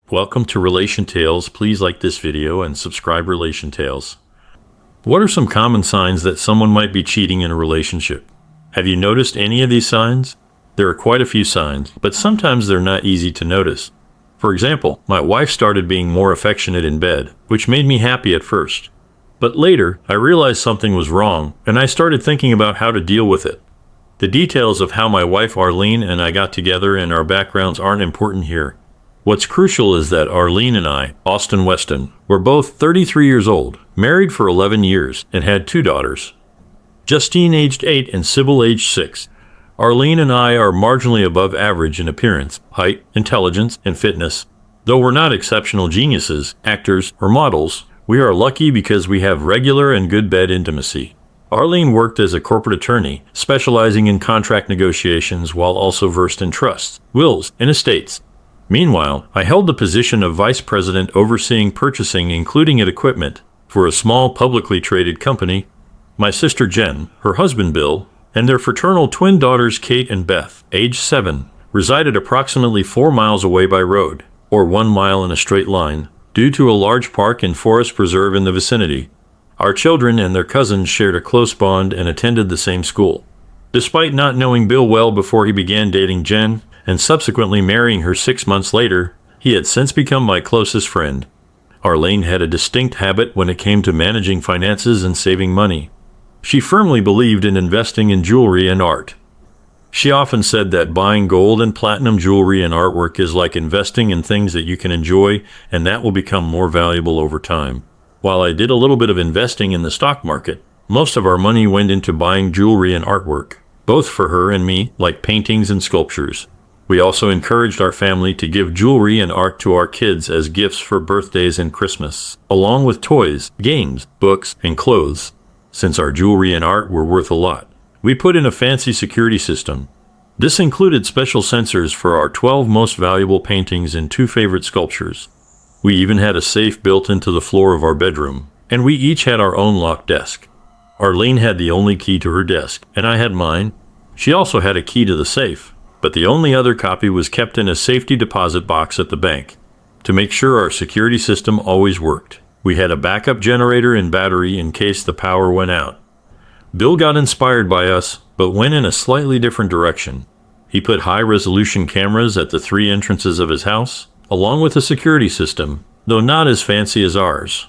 Welcome to Relation Tales. Please like this video and subscribe Relation Tales. What are some common signs that someone might be cheating in a relationship? Have you noticed any of these signs? There are quite a few signs, but sometimes they're not easy to notice. For example, my wife started being more affectionate in bed, which made me happy at first. But later, I realized something was wrong, and I started thinking about how to deal with it. The details of how my wife Arlene and I got together and our backgrounds aren't important here. What's crucial is that Arlene and I, Austin Weston, were both 33 years old, married for 11 years, and had 2 daughters. Justine aged 8 and Sybil aged 6. Arlene and I are marginally above average in appearance, height, intelligence, and fitness. Though we're not exceptional geniuses, actors, or models, we are lucky because we have regular and good bed intimacy. Arlene worked as a corporate attorney, specializing in contract negotiations while also versed in trusts, wills, and estates. Meanwhile, I held the position of vice president overseeing purchasing, including equipment, for a small publicly traded company. My sister Jen, her husband Bill, and their fraternal twin daughters Kate and Beth, age 7, resided approximately 4 miles away by road, or 1 mile in a straight line, due to a large park and forest preserve in the vicinity. Our children and their cousins shared a close bond and attended the same school. Despite not knowing Bill well before he began dating Jen, and subsequently marrying her 6 months later, he had since become my closest friend. Arlene had a distinct habit when it came to managing finances and saving money. She firmly believed in investing in jewelry and art. She often said that buying gold and platinum jewelry and artwork is like investing in things that you can enjoy, and that will become more valuable over time. While I did a little bit of investing in the stock market, most of our money went into buying jewelry and artwork, both for her and me, like paintings and sculptures. We also encouraged our family to give jewelry and art to our kids as gifts for birthdays and Christmas, along with toys, games, books, and clothes. Since our jewelry and art were worth a lot, we put in a fancy security system. This included special sensors for our 12 most valuable paintings and 2 favorite sculptures. We even had a safe built into the floor of our bedroom, and we each had our own locked desk. Arlene had the only key to her desk, and I had mine. She also had a key to the safe, but the only other copy was kept in a safety deposit box at the bank. To make sure our security system always worked, we had a backup generator and battery in case the power went out. Bill got inspired by us, but went in a slightly different direction. He put high-resolution cameras at the 3 entrances of his house, along with a security system, though not as fancy as ours.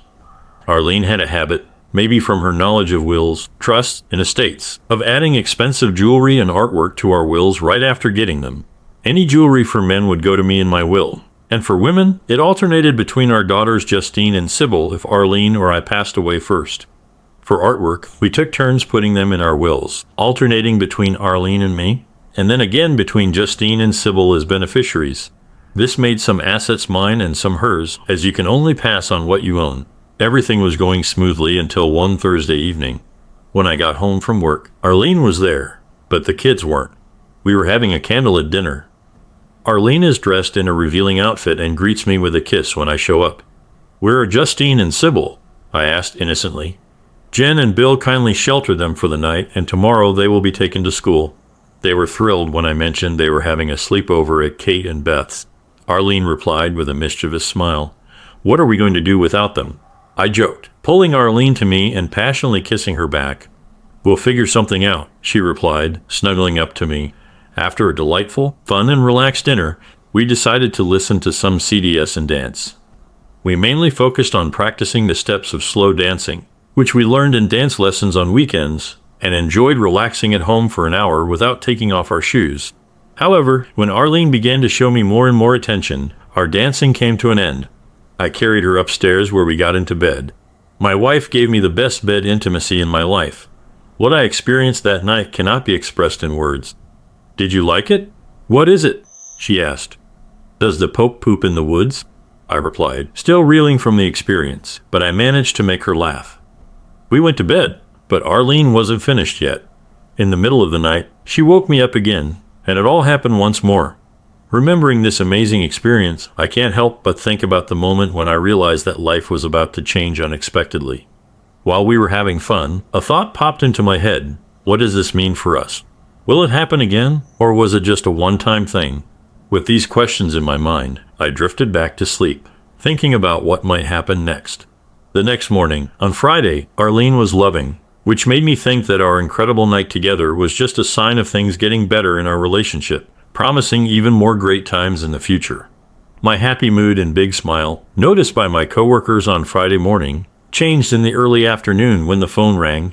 Arlene had a habit, maybe from her knowledge of wills, trusts, and estates, of adding expensive jewelry and artwork to our wills right after getting them. Any jewelry for men would go to me in my will, and for women, it alternated between our daughters Justine and Sybil if Arlene or I passed away first. For artwork, we took turns putting them in our wills, alternating between Arlene and me, and then again between Justine and Sybil as beneficiaries. This made some assets mine and some hers, as you can only pass on what you own. Everything was going smoothly until one Thursday evening. When I got home from work, Arlene was there, but the kids weren't. We were having a candlelit dinner. Arlene is dressed in a revealing outfit and greets me with a kiss when I show up. "Where are Justine and Sybil?" I asked innocently. "Jen and Bill kindly sheltered them for the night, and tomorrow they will be taken to school." They were thrilled when I mentioned they were having a sleepover at Kate and Beth's. Arlene replied with a mischievous smile, "What are we going to do without them?" I joked, pulling Arlene to me and passionately kissing her back. "We'll figure something out," she replied, snuggling up to me. After a delightful, fun, and relaxed dinner, we decided to listen to some CDS and dance. We mainly focused on practicing the steps of slow dancing, which we learned in dance lessons on weekends, and enjoyed relaxing at home for an hour without taking off our shoes. However, when Arlene began to show me more and more attention, our dancing came to an end. I carried her upstairs where we got into bed. My wife gave me the best bed intimacy in my life. What I experienced that night cannot be expressed in words. "Did you like it?" "What is it?" she asked. "Does the Pope poop in the woods?" I replied, still reeling from the experience, but I managed to make her laugh. We went to bed, but Arlene wasn't finished yet. In the middle of the night, she woke me up again, and it all happened once more. Remembering this amazing experience, I can't help but think about the moment when I realized that life was about to change unexpectedly. While we were having fun, a thought popped into my head. What does this mean for us? Will it happen again, or was it just a one-time thing? With these questions in my mind, I drifted back to sleep, thinking about what might happen next. The next morning, on Friday, Arlene was loving, which made me think that our incredible night together was just a sign of things getting better in our relationship, promising even more great times in the future. My happy mood and big smile, noticed by my coworkers on Friday morning, changed in the early afternoon when the phone rang.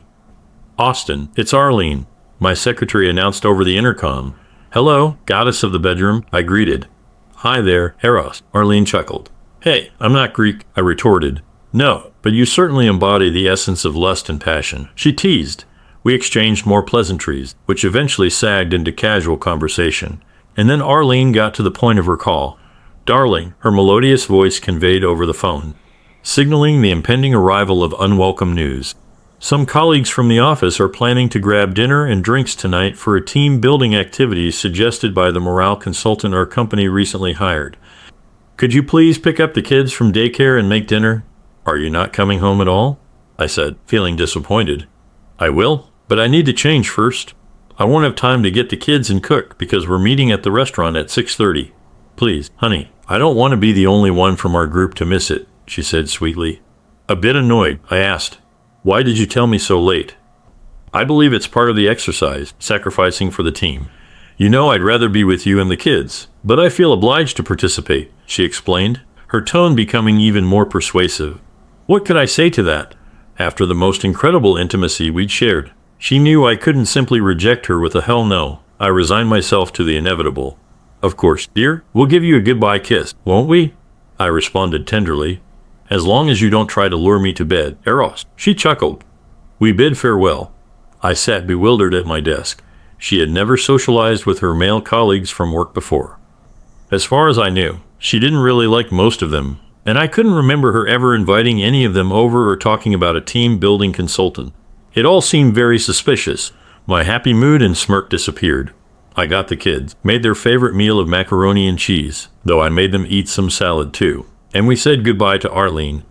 "Austin, it's Arlene," my secretary announced over the intercom. "Hello, goddess of the bedroom," I greeted. "Hi there, Eros," Arlene chuckled. "Hey, I'm not Greek," I retorted. "No, but you certainly embody the essence of lust and passion," she teased. We exchanged more pleasantries, which eventually sagged into casual conversation. And then Arlene got to the point of her call. "Darling," her melodious voice conveyed over the phone, signaling the impending arrival of unwelcome news. "Some colleagues from the office are planning to grab dinner and drinks tonight for a team-building activity suggested by the morale consultant our company recently hired. Could you please pick up the kids from daycare and make dinner?" "Are you not coming home at all?" I said, feeling disappointed. "I will, but I need to change first. I won't have time to get the kids and cook because we're meeting at the restaurant at 6:30. Please, honey, I don't want to be the only one from our group to miss it," she said sweetly. A bit annoyed, I asked, "Why did you tell me so late?" "I believe it's part of the exercise, sacrificing for the team. You know I'd rather be with you and the kids, but I feel obliged to participate," she explained, her tone becoming even more persuasive. What could I say to that? After the most incredible intimacy we'd shared, she knew I couldn't simply reject her with a hell no. I resigned myself to the inevitable. "Of course, dear, we'll give you a goodbye kiss, won't we?" I responded tenderly. "As long as you don't try to lure me to bed, Eros," she chuckled. We bid farewell. I sat bewildered at my desk. She had never socialized with her male colleagues from work before. As far as I knew, she didn't really like most of them, and I couldn't remember her ever inviting any of them over or talking about a team-building consultant. It all seemed very suspicious. My happy mood and smirk disappeared. I got the kids, made their favorite meal of macaroni and cheese, though I made them eat some salad too, and we said goodbye to Arlene.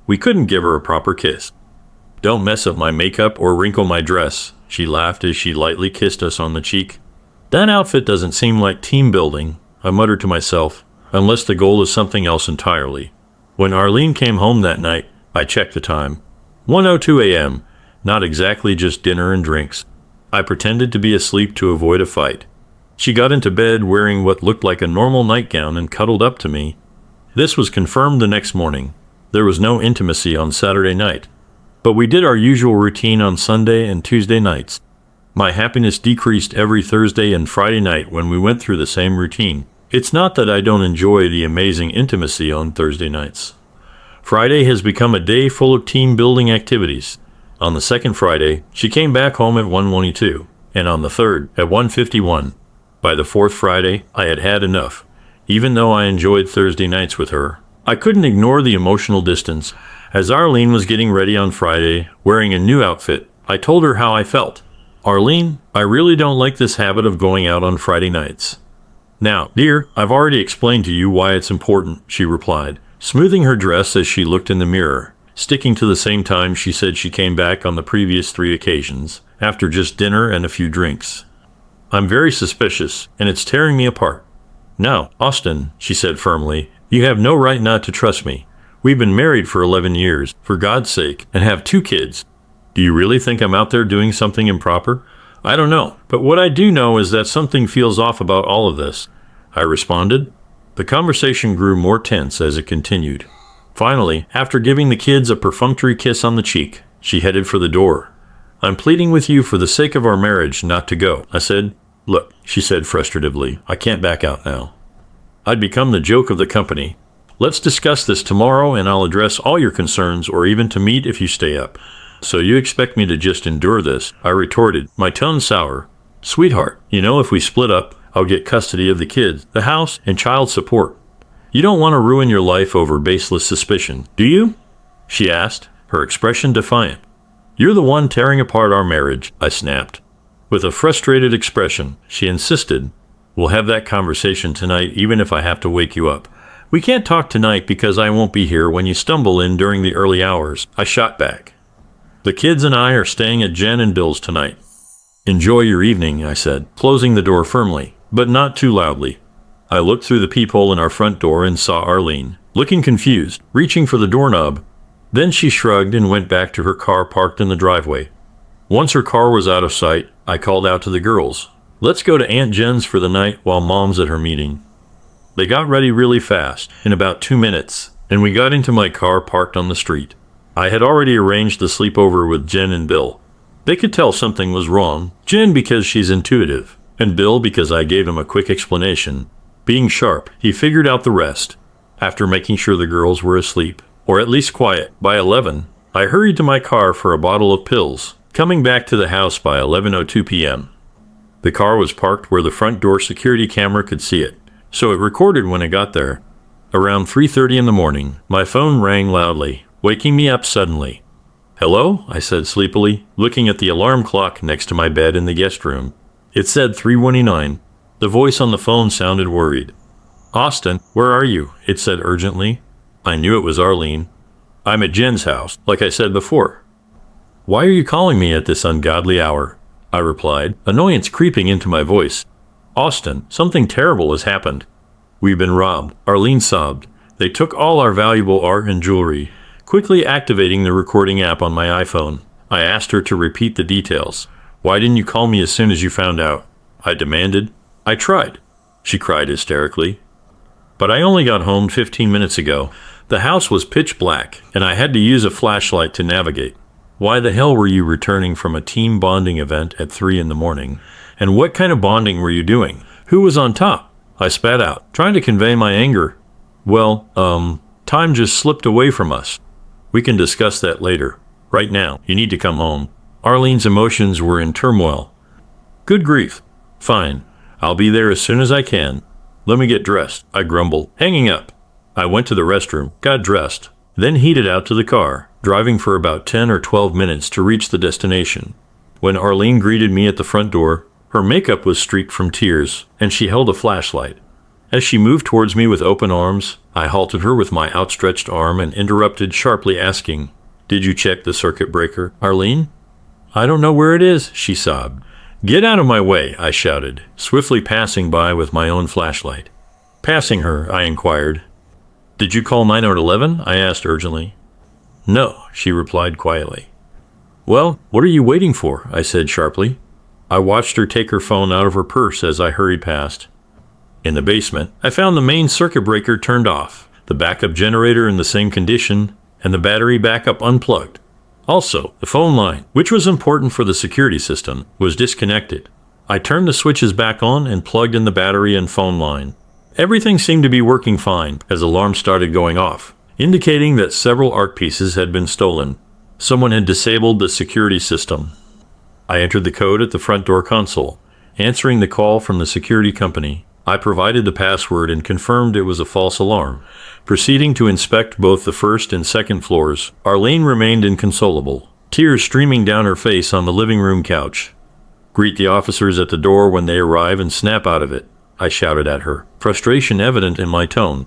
We couldn't give her a proper kiss. "Don't mess up my makeup or wrinkle my dress," she laughed as she lightly kissed us on the cheek. "That outfit doesn't seem like team building," I muttered to myself, unless the goal is something else entirely. When Arlene came home that night, I checked the time. 1:02 a.m., not exactly just dinner and drinks. I pretended to be asleep to avoid a fight. She got into bed wearing what looked like a normal nightgown and cuddled up to me. This was confirmed the next morning. There was no intimacy on Saturday night, but we did our usual routine on Sunday and Tuesday nights. My happiness decreased every Thursday and Friday night when we went through the same routine. It's not that I don't enjoy the amazing intimacy on Thursday nights. Friday has become a day full of team-building activities. On the second Friday, she came back home at 1:22, and on the third, at 1:51. By the fourth Friday, I had had enough. Even though I enjoyed Thursday nights with her, I couldn't ignore the emotional distance. As Arlene was getting ready on Friday, wearing a new outfit, I told her how I felt. "Arlene, I really don't like this habit of going out on Friday nights." "Now, dear, I've already explained to you why it's important," she replied, smoothing her dress as she looked in the mirror, sticking to the same time she said she came back on the previous 3 occasions, after just dinner and a few drinks. "I'm very suspicious, and it's tearing me apart." "Now, Austin," she said firmly, "you have no right not to trust me. We've been married for 11 years, for God's sake, and have 2 kids. Do you really think I'm out there doing something improper?" "I don't know, but what I do know is that something feels off about all of this," I responded. The conversation grew more tense as it continued. Finally, after giving the kids a perfunctory kiss on the cheek, she headed for the door. "I'm pleading with you for the sake of our marriage not to go," I said. "Look," she said frustratively, "I can't back out now. I'd become the joke of the company. Let's discuss this tomorrow and I'll address all your concerns or even to meet if you stay up." "So you expect me to just endure this?" I retorted, my tone sour. "Sweetheart, you know if we split up, I'll get custody of the kids, the house, and child support. You don't want to ruin your life over baseless suspicion, do you?" she asked, her expression defiant. "You're the one tearing apart our marriage," I snapped. With a frustrated expression, she insisted, "We'll have that conversation tonight even if I have to wake you up." "We can't talk tonight because I won't be here when you stumble in during the early hours," I shot back. "The kids and I are staying at Jen and Bill's tonight." "Enjoy your evening," I said, closing the door firmly, but not too loudly. I looked through the peephole in our front door and saw Arlene, looking confused, reaching for the doorknob. Then she shrugged and went back to her car parked in the driveway. Once her car was out of sight, I called out to the girls, "Let's go to Aunt Jen's for the night while Mom's at her meeting." They got ready really fast, in about 2 minutes, and we got into my car parked on the street. I had already arranged the sleepover with Jen and Bill. They could tell something was wrong, Jen because she's intuitive, and Bill because I gave him a quick explanation. Being sharp, he figured out the rest. After making sure the girls were asleep, or at least quiet, by 11, I hurried to my car for a bottle of pills, coming back to the house by 11:02 p.m. The car was parked where the front door security camera could see it, so it recorded when it got there. Around 3:30 in the morning, my phone rang loudly, waking me up suddenly. "Hello?" I said sleepily, looking at the alarm clock next to my bed in the guest room. It said 3:29. The voice on the phone sounded worried. "Austin, where are you?" it said urgently. I knew it was Arlene. "I'm at Jen's house, like I said before." "Why are you calling me at this ungodly hour?" I replied, annoyance creeping into my voice. "Austin, something terrible has happened." "We've been robbed," Arlene sobbed. "They took all our valuable art and jewelry." Quickly activating the recording app on my iPhone, I asked her to repeat the details. "Why didn't you call me as soon as you found out?" I demanded. "I tried," she cried hysterically. "But I only got home 15 minutes ago. The house was pitch black, and I had to use a flashlight to navigate." "Why the hell were you returning from a team bonding event at 3 in the morning? And what kind of bonding were you doing? Who was on top?" I spat out, trying to convey my anger. "Well, time just slipped away from us. We can discuss that later. Right now, you need to come home." Arlene's emotions were in turmoil. "Good grief. Fine. I'll be there as soon as I can. Let me get dressed," I grumbled, hanging up. I went to the restroom, got dressed, then headed out to the car, driving for about 10 or 12 minutes to reach the destination. When Arlene greeted me at the front door, her makeup was streaked from tears, and she held a flashlight. As she moved towards me with open arms, I halted her with my outstretched arm and interrupted sharply, asking, "Did you check the circuit breaker, Arlene?" "I don't know where it is," she sobbed. "Get out of my way," I shouted, swiftly passing by with my own flashlight. Passing her, I inquired, "Did you call 911? I asked urgently. "No," she replied quietly. "Well, what are you waiting for?" I said sharply. I watched her take her phone out of her purse as I hurried past. In the basement, I found the main circuit breaker turned off, the backup generator in the same condition, and the battery backup unplugged. Also, the phone line, which was important for the security system, was disconnected. I turned the switches back on and plugged in the battery and phone line. Everything seemed to be working fine as alarms started going off, indicating that several art pieces had been stolen. Someone had disabled the security system. I entered the code at the front door console, answering the call from the security company. I provided the password and confirmed it was a false alarm. Proceeding to inspect both the first and second floors, Arlene remained inconsolable, tears streaming down her face on the living room couch. "Greet the officers at the door when they arrive and snap out of it," I shouted at her, frustration evident in my tone.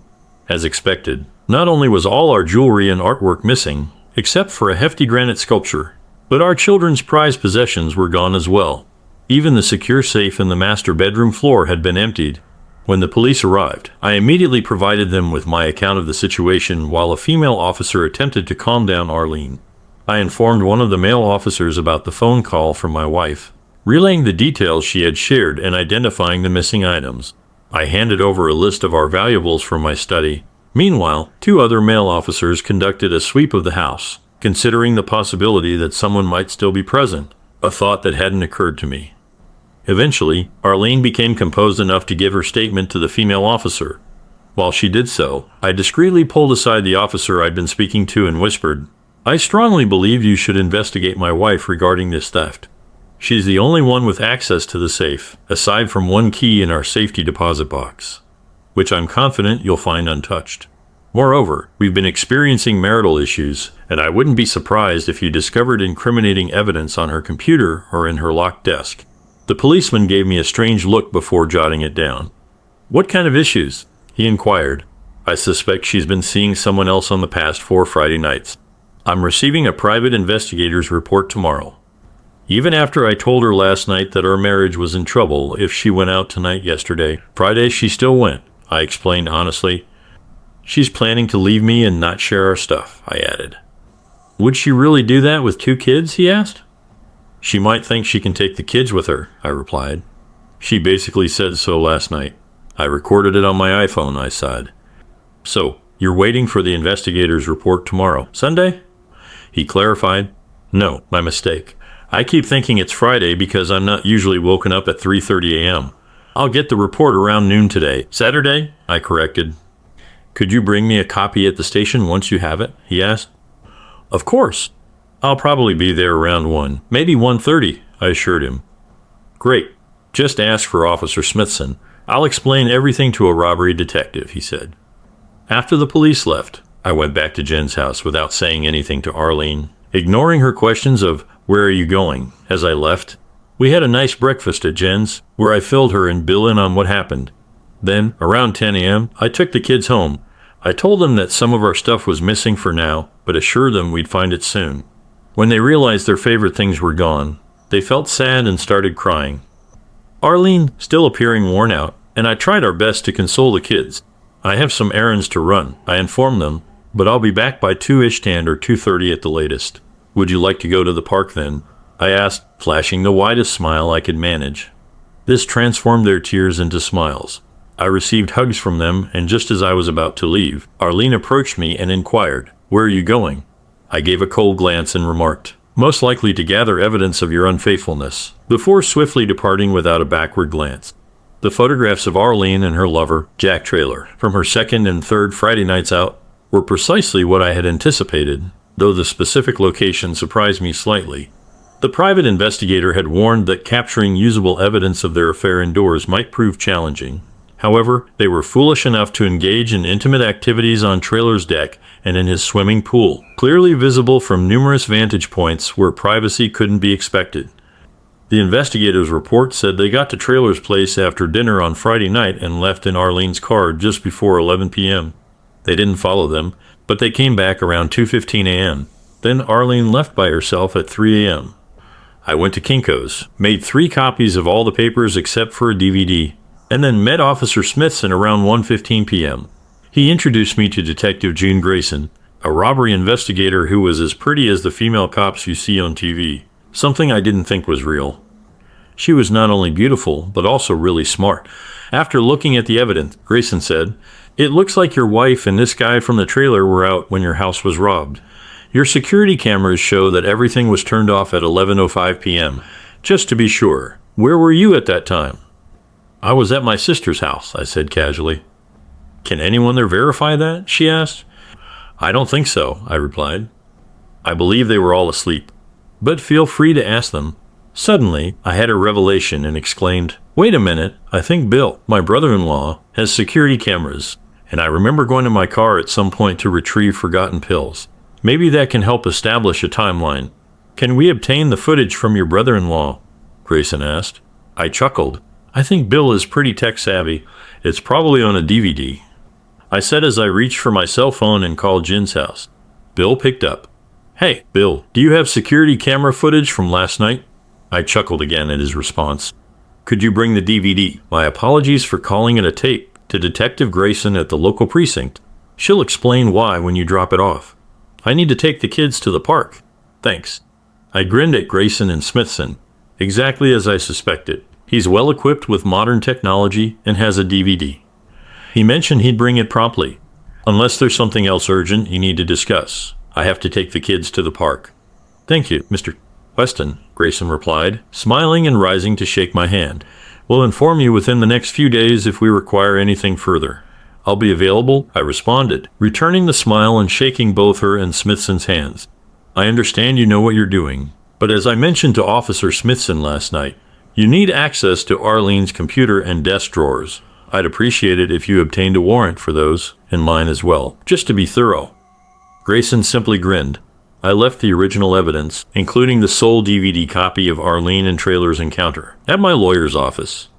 As expected, not only was all our jewelry and artwork missing, except for a hefty granite sculpture, but our children's prized possessions were gone as well. Even the secure safe in the master bedroom floor had been emptied. When the police arrived, I immediately provided them with my account of the situation while a female officer attempted to calm down Arlene. I informed one of the male officers about the phone call from my wife, relaying the details she had shared and identifying the missing items. I handed over a list of our valuables from my study. Meanwhile, 2 other male officers conducted a sweep of the house, considering the possibility that someone might still be present, a thought that hadn't occurred to me. Eventually, Arlene became composed enough to give her statement to the female officer. While she did so, I discreetly pulled aside the officer I'd been speaking to and whispered, "I strongly believe you should investigate my wife regarding this theft. She's the only one with access to the safe, aside from one key in our safety deposit box, which I'm confident you'll find untouched. Moreover, we've been experiencing marital issues, and I wouldn't be surprised if you discovered incriminating evidence on her computer or in her locked desk." The policeman gave me a strange look before jotting it down. "What kind of issues?" he inquired. "I suspect she's been seeing someone else on the past 4 Friday nights. I'm receiving a private investigator's report tomorrow. Even after I told her last night that our marriage was in trouble if she went out tonight yesterday, Friday she still went. I explained honestly. She's planning to leave me and not share our stuff, I added. Would she really do that with 2 kids, he asked. She might think she can take the kids with her, I replied. She basically said so last night. I recorded it on my iPhone, I sighed. So, you're waiting for the investigator's report tomorrow, Sunday? He clarified. No, my mistake. I keep thinking it's Friday because I'm not usually woken up at 3:30 a.m. I'll get the report around noon today. Saturday? I corrected. Could you bring me a copy at the station once you have it? He asked. Of course. I'll probably be there around 1, maybe 1:30, I assured him. Great. Just ask for Officer Smithson. I'll explain everything to a robbery detective, he said. After the police left, I went back to Jen's house without saying anything to Arlene, ignoring her questions of, where are you going, as I left. We had a nice breakfast at Jen's, where I filled her and Bill in on what happened. Then, around 10 a.m., I took the kids home. I told them that some of our stuff was missing for now, but assured them we'd find it soon. When they realized their favorite things were gone, they felt sad and started crying. Arlene, still appearing worn out, and I tried our best to console the kids. I have some errands to run, I informed them, but I'll be back by 2-ish or 2:30 at the latest. Would you like to go to the park then? I asked, flashing the widest smile I could manage. This transformed their tears into smiles. I received hugs from them, and just as I was about to leave, Arlene approached me and inquired, where are you going? I gave a cold glance and remarked, most likely to gather evidence of your unfaithfulness, before swiftly departing without a backward glance. The photographs of Arlene and her lover, Jack Traylor, from her second and third Friday nights out, were precisely what I had anticipated, though the specific location surprised me slightly. The private investigator had warned that capturing usable evidence of their affair indoors might prove challenging. However, they were foolish enough to engage in intimate activities on Traylor's deck and in his swimming pool, clearly visible from numerous vantage points where privacy couldn't be expected. The investigators' report said they got to Traylor's place after dinner on Friday night and left in Arlene's car just before 11 p.m. They didn't follow them, but they came back around 2:15 a.m. Then Arlene left by herself at 3 a.m. I went to Kinko's, made 3 copies of all the papers except for a DVD, and then met Officer Smithson around 1:15 p.m. He introduced me to Detective June Grayson, a robbery investigator who was as pretty as the female cops you see on TV, something I didn't think was real. She was not only beautiful, but also really smart. After looking at the evidence, Grayson said, it looks like your wife and this guy from the trailer were out when your house was robbed. Your security cameras show that everything was turned off at 11:05 p.m. Just to be sure, where were you at that time? I was at my sister's house, I said casually. Can anyone there verify that? She asked. I don't think so, I replied. I believe they were all asleep, but feel free to ask them. Suddenly, I had a revelation and exclaimed, wait a minute, I think Bill, my brother-in-law, has security cameras, and I remember going to my car at some point to retrieve forgotten pills. Maybe that can help establish a timeline. Can we obtain the footage from your brother-in-law? Grayson asked. I chuckled. I think Bill is pretty tech-savvy. It's probably on a DVD. I said as I reached for my cell phone and called Jen's house. Bill picked up. Hey, Bill, do you have security camera footage from last night? I chuckled again at his response. Could you bring the DVD? My apologies for calling it a tape to Detective Grayson at the local precinct. She'll explain why when you drop it off. I need to take the kids to the park. Thanks. I grinned at Grayson and Smithson, exactly as I suspected. He's well equipped with modern technology and has a DVD. He mentioned he'd bring it promptly. Unless there's something else urgent you need to discuss, I have to take the kids to the park. Thank you, Mr. Weston, Grayson replied, smiling and rising to shake my hand. We'll inform you within the next few days if we require anything further. I'll be available, I responded, returning the smile and shaking both her and Smithson's hands. I understand you know what you're doing, but as I mentioned to Officer Smithson last night, you need access to Arlene's computer and desk drawers. I'd appreciate it if you obtained a warrant for those, and mine as well, just to be thorough. Grayson simply grinned. I left the original evidence, including the sole DVD copy of Arlene and Traylor's encounter, at my lawyer's office.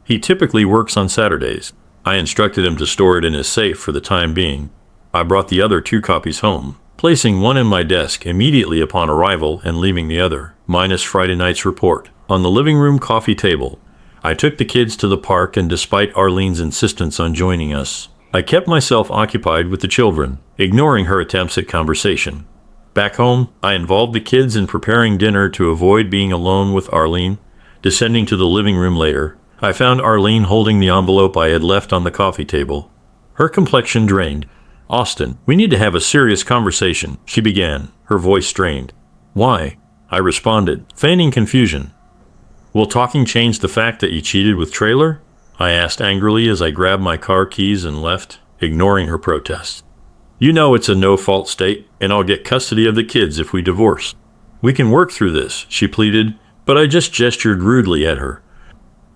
He typically works on Saturdays. I instructed him to store it in his safe for the time being. I brought the other 2 copies home, placing one in my desk immediately upon arrival and leaving the other, minus Friday night's report, on the living room coffee table. I took the kids to the park, and despite Arlene's insistence on joining us, I kept myself occupied with the children, ignoring her attempts at conversation. Back home, I involved the kids in preparing dinner to avoid being alone with Arlene. Descending to the living room later, I found Arlene holding the envelope I had left on the coffee table. Her complexion drained. "Austin, we need to have a serious conversation," she began, her voice strained. "Why?" I responded, feigning confusion. "Will talking change the fact that you cheated with Trailer?" I asked angrily as I grabbed my car keys and left, ignoring her protests. "You know it's a no-fault state, and I'll get custody of the kids if we divorce. We can work through this," she pleaded, but I just gestured rudely at her.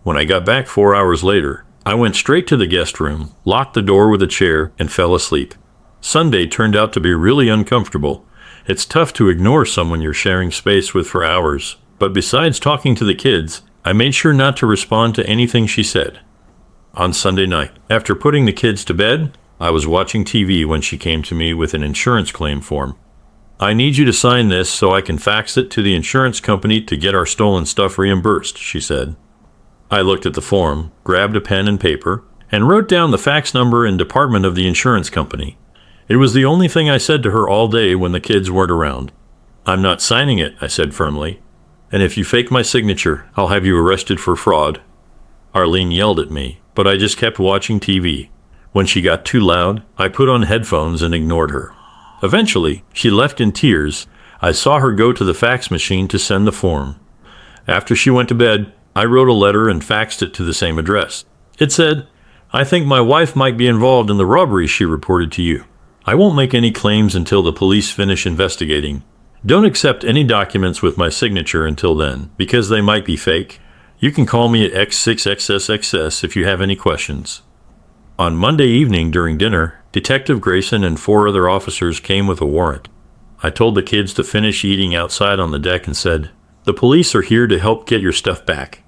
When I got back 4 hours later, I went straight to the guest room, locked the door with a chair, and fell asleep. Sunday turned out to be really uncomfortable. It's tough to ignore someone you're sharing space with for hours, but besides talking to the kids, I made sure not to respond to anything she said. On Sunday night, after putting the kids to bed, I was watching TV when she came to me with an insurance claim form. "I need you to sign this so I can fax it to the insurance company to get our stolen stuff reimbursed," she said. I looked at the form, grabbed a pen and paper, and wrote down the fax number and department of the insurance company. It was the only thing I said to her all day when the kids weren't around. "I'm not signing it," I said firmly. "And if you fake my signature, I'll have you arrested for fraud." Arlene yelled at me, but I just kept watching TV. When she got too loud, I put on headphones and ignored her. Eventually, she left in tears. I saw her go to the fax machine to send the form. After she went to bed, I wrote a letter and faxed it to the same address. It said, "I think my wife might be involved in the robbery she reported to you. I won't make any claims until the police finish investigating. Don't accept any documents with my signature until then, because they might be fake. You can call me at X6XSXS if you have any questions." On Monday evening during dinner, Detective Grayson and 4 other officers came with a warrant. I told the kids to finish eating outside on the deck and said, "The police are here to help get your stuff back."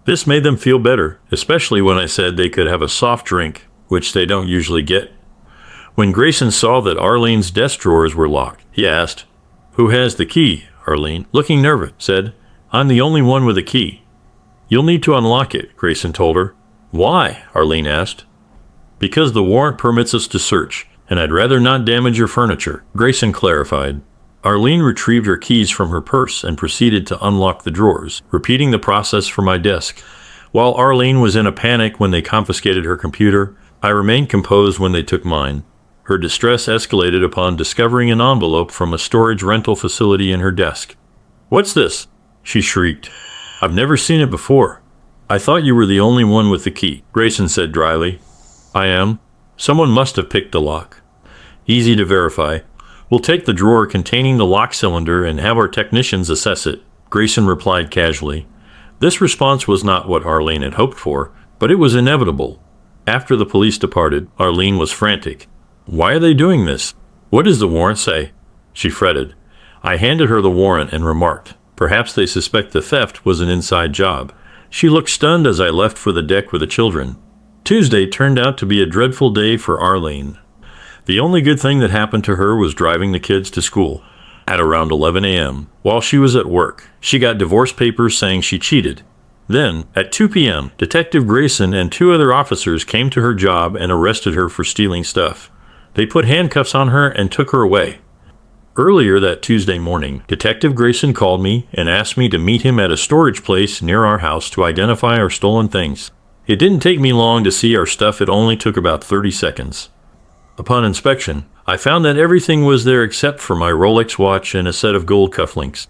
This made them feel better, especially when I said they could have a soft drink, which they don't usually get. When Grayson saw that Arlene's desk drawers were locked, he asked, "Who has the key?" Arlene, looking nervous, said, "I'm the only one with a key." "You'll need to unlock it," Grayson told her. "Why?" Arlene asked. "Because the warrant permits us to search, and I'd rather not damage your furniture," Grayson clarified. Arlene retrieved her keys from her purse and proceeded to unlock the drawers, repeating the process for my desk. While Arlene was in a panic when they confiscated her computer, I remained composed when they took mine. Her distress escalated upon discovering an envelope from a storage rental facility in her desk. "What's this?" she shrieked. "I've never seen it before." "I thought you were the only one with the key," Grayson said dryly. "I am. Someone must have picked the lock." "Easy to verify. We'll take the drawer containing the lock cylinder and have our technicians assess it," Grayson replied casually. This response was not what Arlene had hoped for, but it was inevitable. After the police departed, Arlene was frantic. "Why are they doing this? What does the warrant say?" She fretted. I handed her the warrant and remarked, "Perhaps they suspect the theft was an inside job." She looked stunned as I left for the deck with the children. Tuesday turned out to be a dreadful day for Arlene. The only good thing that happened to her was driving the kids to school. At around 11 a.m., while she was at work, she got divorce papers saying she cheated. Then, at 2 p.m., Detective Grayson and 2 other officers came to her job and arrested her for stealing stuff. They put handcuffs on her and took her away. Earlier that Tuesday morning, Detective Grayson called me and asked me to meet him at a storage place near our house to identify our stolen things. It didn't take me long to see our stuff. It only took about 30 seconds. Upon inspection, I found that everything was there except for my Rolex watch and a set of gold cufflinks.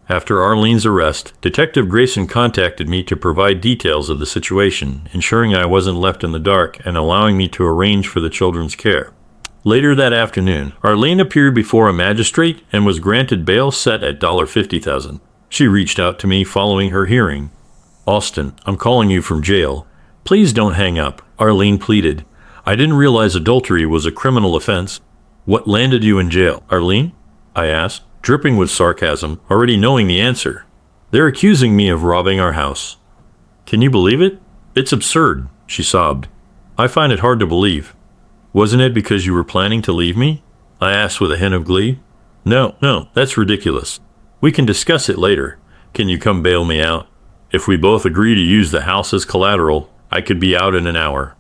After Arlene's arrest, Detective Grayson contacted me to provide details of the situation, ensuring I wasn't left in the dark and allowing me to arrange for the children's care. Later that afternoon, Arlene appeared before a magistrate and was granted bail set at $50,000. She reached out to me following her hearing. "Austin, I'm calling you from jail. Please don't hang up," Arlene pleaded. "I didn't realize adultery was a criminal offense." "What landed you in jail, Arlene?" I asked, dripping with sarcasm, already knowing the answer. "They're accusing me of robbing our house." "Can you believe it? It's absurd," she sobbed. "I find it hard to believe." "Wasn't it because you were planning to leave me?" I asked with a hint of glee. No, that's ridiculous. We can discuss it later. Can you come bail me out?" If we both agree to use the house as collateral, I could be out in an hour.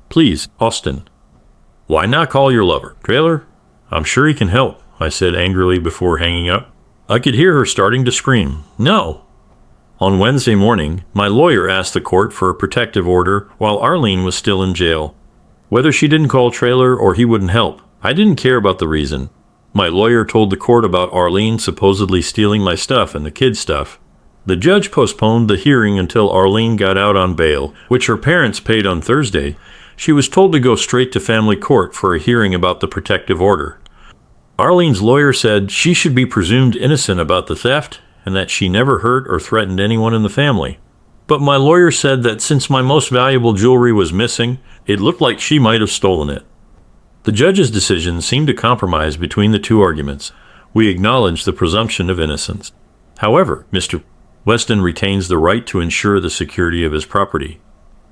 Please, Austin. Why not call your lover, Trailer? I'm sure he can help, I said angrily before hanging up. I could hear her starting to scream. No. On Wednesday morning, my lawyer asked the court for a protective order while Arlene was still in jail. Whether she didn't call Trailer or he wouldn't help, I didn't care about the reason. My lawyer told the court about Arlene supposedly stealing my stuff and the kids' stuff. The judge postponed the hearing until Arlene got out on bail, which her parents paid on Thursday. She was told to go straight to family court for a hearing about the protective order. Arlene's lawyer said she should be presumed innocent about the theft and that she never hurt or threatened anyone in the family. But my lawyer said that since my most valuable jewelry was missing, it looked like she might have stolen it. The judge's decision seemed to compromise between the two arguments. We acknowledge the presumption of innocence. However, Mr. Weston retains the right to ensure the security of his property.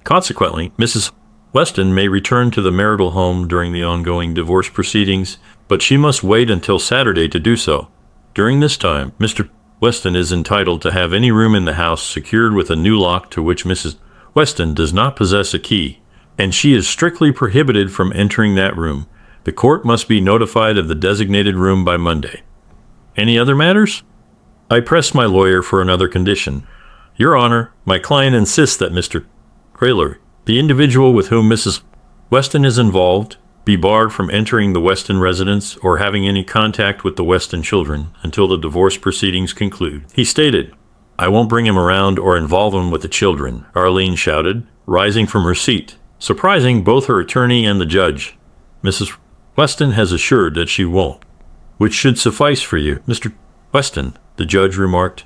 Consequently, Mrs. Weston may return to the marital home during the ongoing divorce proceedings, but she must wait until Saturday to do so. During this time, Mr. Weston is entitled to have any room in the house secured with a new lock to which Mrs. Weston does not possess a key, and she is strictly prohibited from entering that room. The court must be notified of the designated room by Monday. Any other matters? I pressed my lawyer for another condition. Your Honor, my client insists that Mr. Trailer, the individual with whom Mrs. Weston is involved, be barred from entering the Weston residence or having any contact with the Weston children until the divorce proceedings conclude. He stated, I won't bring him around or involve him with the children, Arlene shouted, rising from her seat, surprising both her attorney and the judge. Mrs. Weston has assured that she won't. Which should suffice for you, Mr. Weston, the judge remarked.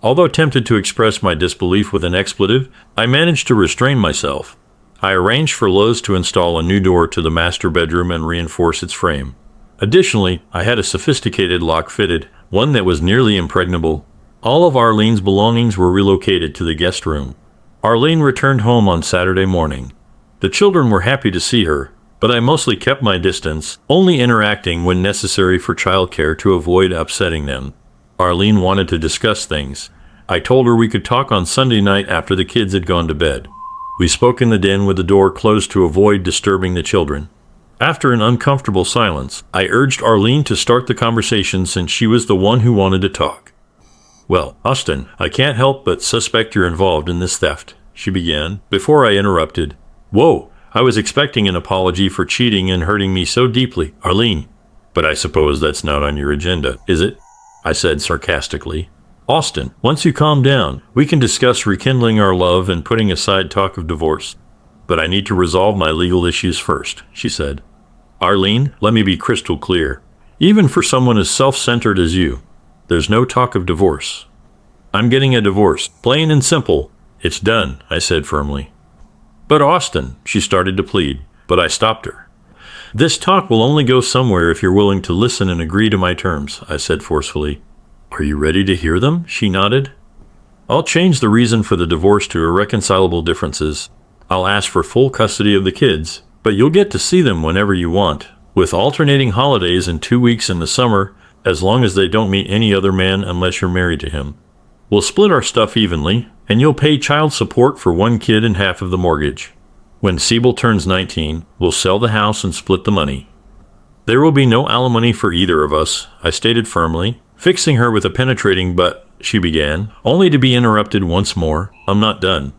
Although tempted to express my disbelief with an expletive, I managed to restrain myself. I arranged for Lowe's to install a new door to the master bedroom and reinforce its frame. Additionally, I had a sophisticated lock fitted, one that was nearly impregnable. All of Arlene's belongings were relocated to the guest room. Arlene returned home on Saturday morning. The children were happy to see her, but I mostly kept my distance, only interacting when necessary for childcare to avoid upsetting them. Arlene wanted to discuss things. I told her we could talk on Sunday night after the kids had gone to bed. We spoke in the den with the door closed to avoid disturbing the children. After an uncomfortable silence, I urged Arlene to start the conversation since she was the one who wanted to talk. Well, Austin, I can't help but suspect you're involved in this theft, she began, before I interrupted. Whoa, I was expecting an apology for cheating and hurting me so deeply, Arlene. But I suppose that's not on your agenda, is it? I said sarcastically. Austin, once you calm down, we can discuss rekindling our love and putting aside talk of divorce. But I need to resolve my legal issues first, she said. Arlene, let me be crystal clear. Even for someone as self-centered as you, there's no talk of divorce. I'm getting a divorce, plain and simple. It's done, I said firmly. But Austin, she started to plead, but I stopped her. This talk will only go somewhere if you're willing to listen and agree to my terms, I said forcefully. Are you ready to hear them? She nodded. I'll change the reason for the divorce to irreconcilable differences. I'll ask for full custody of the kids, but you'll get to see them whenever you want, with alternating holidays and 2 weeks in the summer, as long as they don't meet any other man unless you're married to him. We'll split our stuff evenly, and you'll pay child support for one kid and half of the mortgage. When Siebel turns 19, we'll sell the house and split the money. There will be no alimony for either of us, I stated firmly, fixing her with a penetrating but, she began, only to be interrupted once more. I'm not done.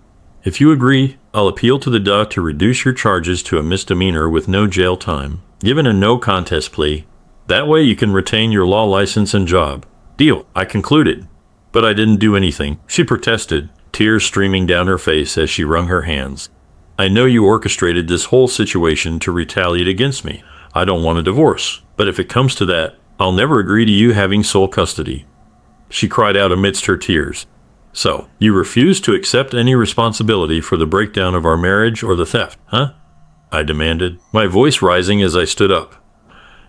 If you agree, I'll appeal to the DA to reduce your charges to a misdemeanor with no jail time, given a no contest plea. That way you can retain your law license and job. Deal, I concluded. But I didn't do anything, she protested, tears streaming down her face as she wrung her hands. I know you orchestrated this whole situation to retaliate against me. I don't want a divorce, but if it comes to that, I'll never agree to you having sole custody. She cried out amidst her tears. So, you refuse to accept any responsibility for the breakdown of our marriage or the theft, huh? I demanded, my voice rising as I stood up.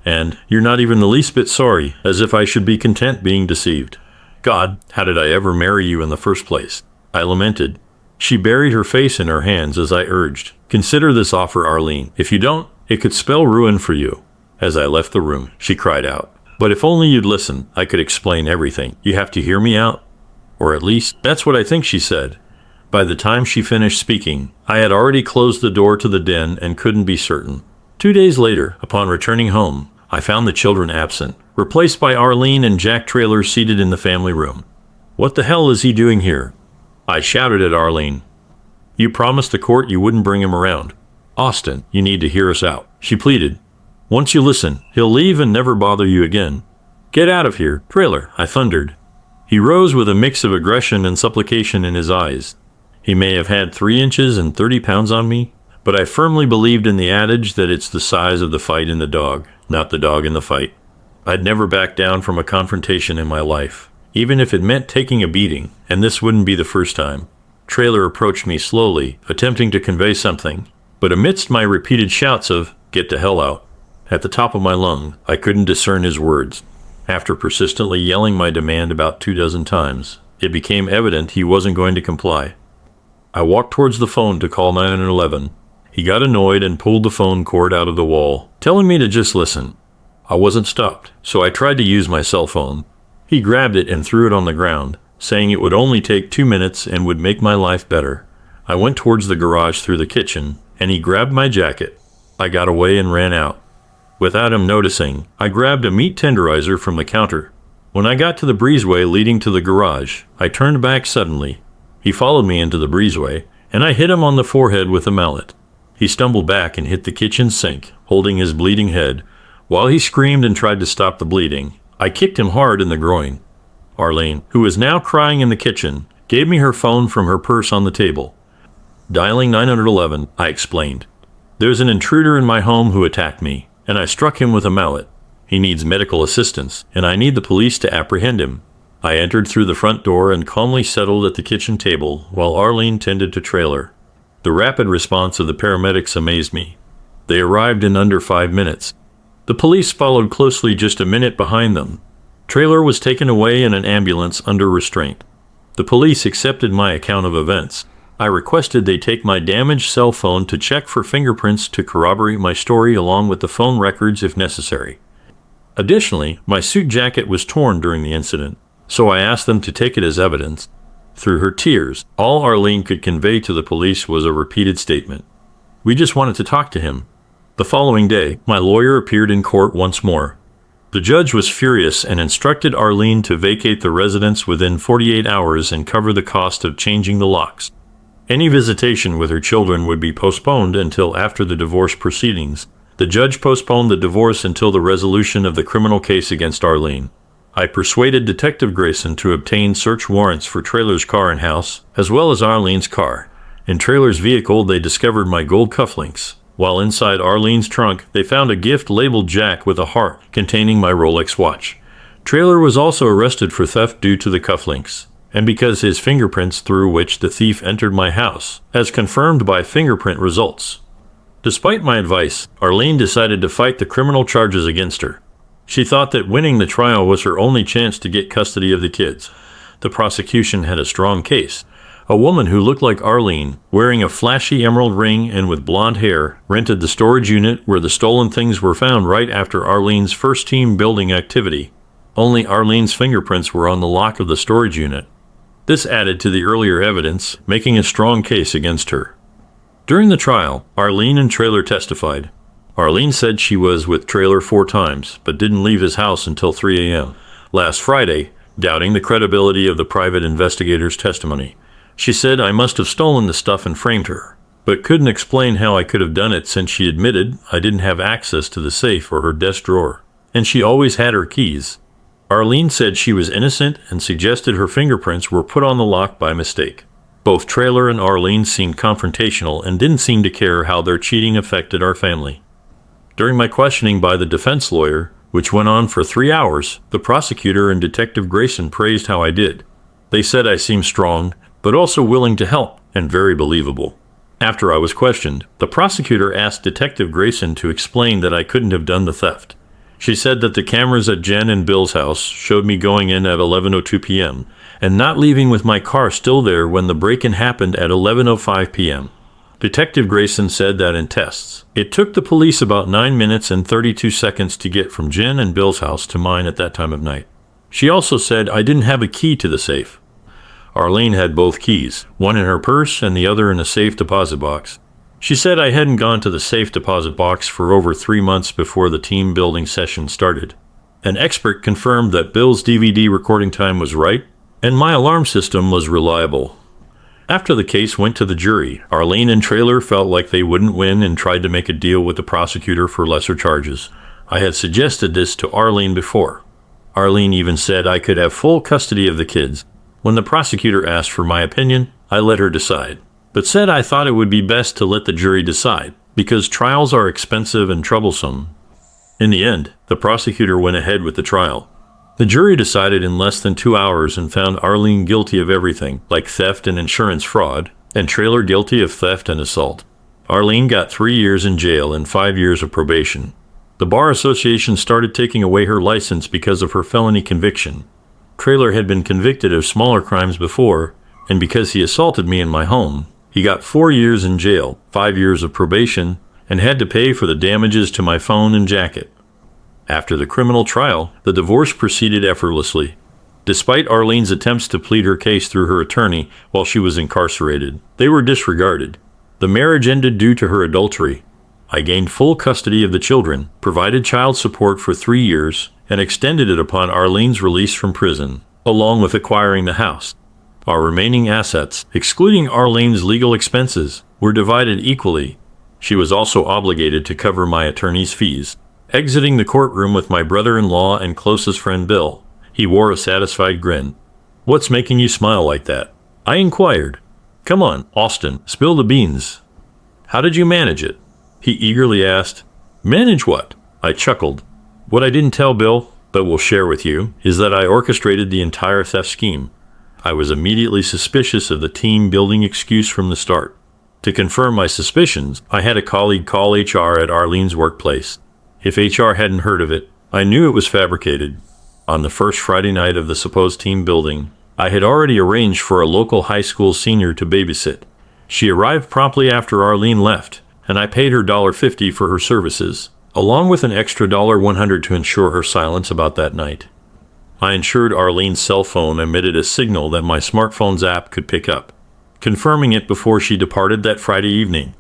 And you're not even the least bit sorry, as if I should be content being deceived. God, how did I ever marry you in the first place? I lamented. She buried her face in her hands as I urged, consider this offer, Arlene. If you don't, it could spell ruin for you. As I left the room, she cried out. But if only you'd listen, I could explain everything. You have to hear me out. Or at least, that's what I think she said. By the time she finished speaking, I had already closed the door to the den and couldn't be certain. 2 days later, upon returning home, I found the children absent, replaced by Arlene and Jack Traylor seated in the family room. "What the hell is he doing here?" I shouted at Arlene. "You promised the court you wouldn't bring him around. Austin, you need to hear us out," she pleaded. "Once you listen, he'll leave and never bother you again." "Get out of here, Traylor," I thundered. He rose with a mix of aggression and supplication in his eyes. He may have had 3 inches and 30 pounds on me, but I firmly believed in the adage that it's the size of the fight in the dog, not the dog in the fight. I'd never backed down from a confrontation in my life, even if it meant taking a beating, and this wouldn't be the first time. Traylor approached me slowly, attempting to convey something, but amidst my repeated shouts of, "Get the hell out," at the top of my lungs, I couldn't discern his words. After persistently yelling my demand about 24 times, it became evident he wasn't going to comply. I walked towards the phone to call 911. He got annoyed and pulled the phone cord out of the wall, telling me to just listen. I wasn't stopped, so I tried to use my cell phone. He grabbed it and threw it on the ground, saying it would only take 2 minutes and would make my life better. I went towards the garage through the kitchen, and he grabbed my jacket. I got away and ran out. Without him noticing, I grabbed a meat tenderizer from the counter. When I got to the breezeway leading to the garage, I turned back suddenly. He followed me into the breezeway, and I hit him on the forehead with a mallet. He stumbled back and hit the kitchen sink, holding his bleeding head. While he screamed and tried to stop the bleeding, I kicked him hard in the groin. Arlene, who was now crying in the kitchen, gave me her phone from her purse on the table. Dialing 911, I explained. "There's an intruder in my home who attacked me, and I struck him with a mallet. He needs medical assistance, and I need the police to apprehend him." I entered through the front door and calmly settled at the kitchen table while Arlene tended to Traylor. The rapid response of the paramedics amazed me. They arrived in under 5 minutes. The police followed closely just a minute behind them. Traylor was taken away in an ambulance under restraint. The police accepted my account of events. I requested they take my damaged cell phone to check for fingerprints to corroborate my story along with the phone records if necessary. Additionally, my suit jacket was torn during the incident, so I asked them to take it as evidence. Through her tears, all Arlene could convey to the police was a repeated statement. "We just wanted to talk to him." The following day, my lawyer appeared in court once more. The judge was furious and instructed Arlene to vacate the residence within 48 hours and cover the cost of changing the locks. Any visitation with her children would be postponed until after the divorce proceedings. The judge postponed the divorce until the resolution of the criminal case against Arlene. I persuaded Detective Grayson to obtain search warrants for Traylor's car and house, as well as Arlene's car. In Traylor's vehicle, they discovered my gold cufflinks, while inside Arlene's trunk, they found a gift labeled Jack with a heart containing my Rolex watch. Traylor was also arrested for theft due to the cufflinks, and because his fingerprints through which the thief entered my house, as confirmed by fingerprint results. Despite my advice, Arlene decided to fight the criminal charges against her. She thought that winning the trial was her only chance to get custody of the kids. The prosecution had a strong case. A woman who looked like Arlene, wearing a flashy emerald ring and with blonde hair, rented the storage unit where the stolen things were found right after Arlene's first team building activity. Only Arlene's fingerprints were on the lock of the storage unit. This added to the earlier evidence, making a strong case against her. During the trial, Arlene and Traylor testified. Arlene said she was with Traylor 4 times, but didn't leave his house until 3 a.m. last Friday, doubting the credibility of the private investigator's testimony. She said I must have stolen the stuff and framed her, but couldn't explain how I could have done it since she admitted I didn't have access to the safe or her desk drawer, and she always had her keys. Arlene said she was innocent and suggested her fingerprints were put on the lock by mistake. Both Traylor and Arlene seemed confrontational and didn't seem to care how their cheating affected our family. During my questioning by the defense lawyer, which went on for 3 hours, the prosecutor and Detective Grayson praised how I did. They said I seemed strong, but also willing to help, and very believable. After I was questioned, the prosecutor asked Detective Grayson to explain that I couldn't have done the theft. She said that the cameras at Jen and Bill's house showed me going in at 11:02 p.m. and not leaving with my car still there when the break-in happened at 11:05 p.m. Detective Grayson said that in tests, it took the police about 9 minutes and 32 seconds to get from Jen and Bill's house to mine at that time of night. She also said I didn't have a key to the safe. Arlene had both keys, one in her purse and the other in a safe deposit box. She said I hadn't gone to the safe deposit box for over 3 months before the team building session started. An expert confirmed that Bill's DVD recording time was right, and my alarm system was reliable. After the case went to the jury, Arlene and Trailer felt like they wouldn't win and tried to make a deal with the prosecutor for lesser charges. I had suggested this to Arlene before. Arlene even said I could have full custody of the kids. When the prosecutor asked for my opinion, I let her decide, but said I thought it would be best to let the jury decide, because trials are expensive and troublesome. In the end, the prosecutor went ahead with the trial. The jury decided in less than 2 hours and found Arlene guilty of everything, like theft and insurance fraud, and Trailer guilty of theft and assault. Arlene got 3 years in jail and 5 years of probation. The Bar Association started taking away her license because of her felony conviction. Trailer had been convicted of smaller crimes before, and because he assaulted me in my home, he got 4 years in jail, 5 years of probation, and had to pay for the damages to my phone and jacket. After the criminal trial, the divorce proceeded effortlessly. Despite Arlene's attempts to plead her case through her attorney while she was incarcerated, they were disregarded. The marriage ended due to her adultery. I gained full custody of the children, provided child support for 3 years, and extended it upon Arlene's release from prison, along with acquiring the house. Our remaining assets, excluding Arlene's legal expenses, were divided equally. She was also obligated to cover my attorney's fees. Exiting the courtroom with my brother-in-law and closest friend Bill, he wore a satisfied grin. "What's making you smile like that?" I inquired. "Come on, Austin, spill the beans. How did you manage it?" he eagerly asked. "Manage what?" I chuckled. "What I didn't tell Bill, but will share with you, is that I orchestrated the entire theft scheme. I was immediately suspicious of the team building excuse from the start. To confirm my suspicions, I had a colleague call HR at Arlene's workplace. If HR hadn't heard of it, I knew it was fabricated. On the first Friday night of the supposed team building, I had already arranged for a local high school senior to babysit. She arrived promptly after Arlene left, and I paid her $1.50 for her services, along with an extra $100 to ensure her silence about that night. I ensured Arlene's cell phone emitted a signal that my smartphone's app could pick up, confirming it before she departed that Friday evening.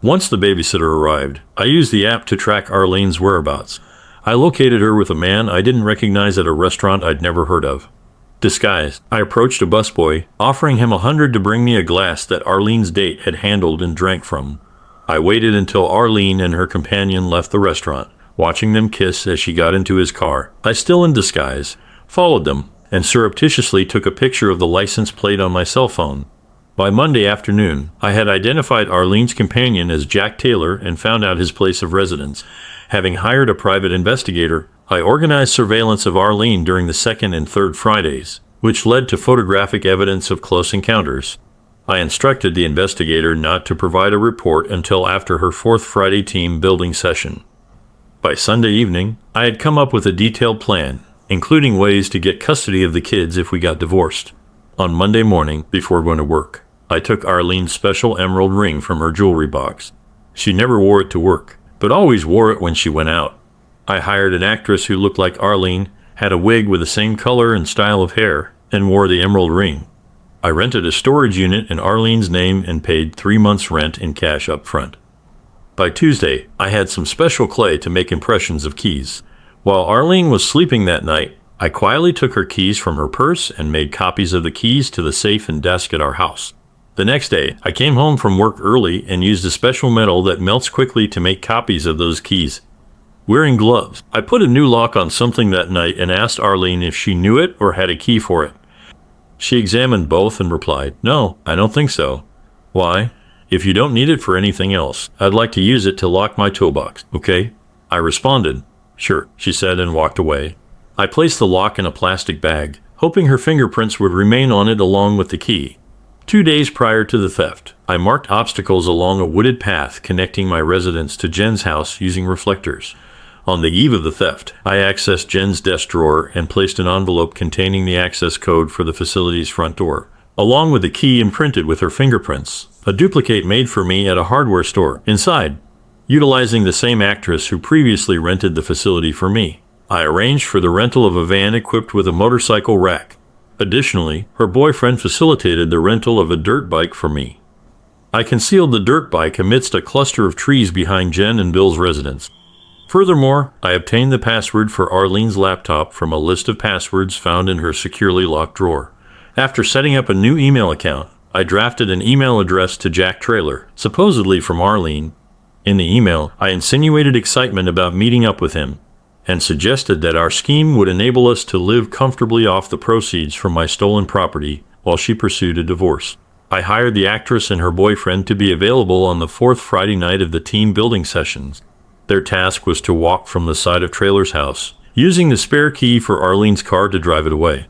Once the babysitter arrived, I used the app to track Arlene's whereabouts. I located her with a man I didn't recognize at a restaurant I'd never heard of. Disguised, I approached a busboy, offering him $100 to bring me a glass that Arlene's date had handled and drank from. I waited until Arlene and her companion left the restaurant, watching them kiss as she got into his car. I, still in disguise, followed them, and surreptitiously took a picture of the license plate on my cell phone. By Monday afternoon, I had identified Arlene's companion as Jack Taylor and found out his place of residence. Having hired a private investigator, I organized surveillance of Arlene during the second and third Fridays, which led to photographic evidence of close encounters. I instructed the investigator not to provide a report until after her fourth Friday team building session. By Sunday evening, I had come up with a detailed plan, including ways to get custody of the kids if we got divorced. On Monday morning, before going to work, I took Arlene's special emerald ring from her jewelry box. She never wore it to work, but always wore it when she went out. I hired an actress who looked like Arlene, had a wig with the same color and style of hair, and wore the emerald ring. I rented a storage unit in Arlene's name and paid 3 months' rent in cash up front. By Tuesday, I had some special clay to make impressions of keys. While Arlene was sleeping that night, I quietly took her keys from her purse and made copies of the keys to the safe and desk at our house. The next day, I came home from work early and used a special metal that melts quickly to make copies of those keys. Wearing gloves, I put a new lock on something that night and asked Arlene if she knew it or had a key for it. She examined both and replied, "No, I don't think so." "Why? If you don't need it for anything else, I'd like to use it to lock my toolbox, okay?" I responded. "Sure," she said, and walked away. I placed the lock in a plastic bag, hoping her fingerprints would remain on it along with the key. 2 days prior to the theft, I marked obstacles along a wooded path connecting my residence to Jen's house using reflectors. On the eve of the theft, I accessed Jen's desk drawer and placed an envelope containing the access code for the facility's front door, along with the key imprinted with her fingerprints, a duplicate made for me at a hardware store inside. Utilizing the same actress who previously rented the facility for me, I arranged for the rental of a van equipped with a motorcycle rack. Additionally, her boyfriend facilitated the rental of a dirt bike for me. I concealed the dirt bike amidst a cluster of trees behind Jen and Bill's residence. Furthermore, I obtained the password for Arlene's laptop from a list of passwords found in her securely locked drawer. After setting up a new email account, I drafted an email address to Jack Traylor, supposedly from Arlene. In the email, I insinuated excitement about meeting up with him, and suggested that our scheme would enable us to live comfortably off the proceeds from my stolen property while she pursued a divorce. I hired the actress and her boyfriend to be available on the fourth Friday night of the team building sessions. Their task was to walk from the side of Traylor's house, using the spare key for Arlene's car to drive it away.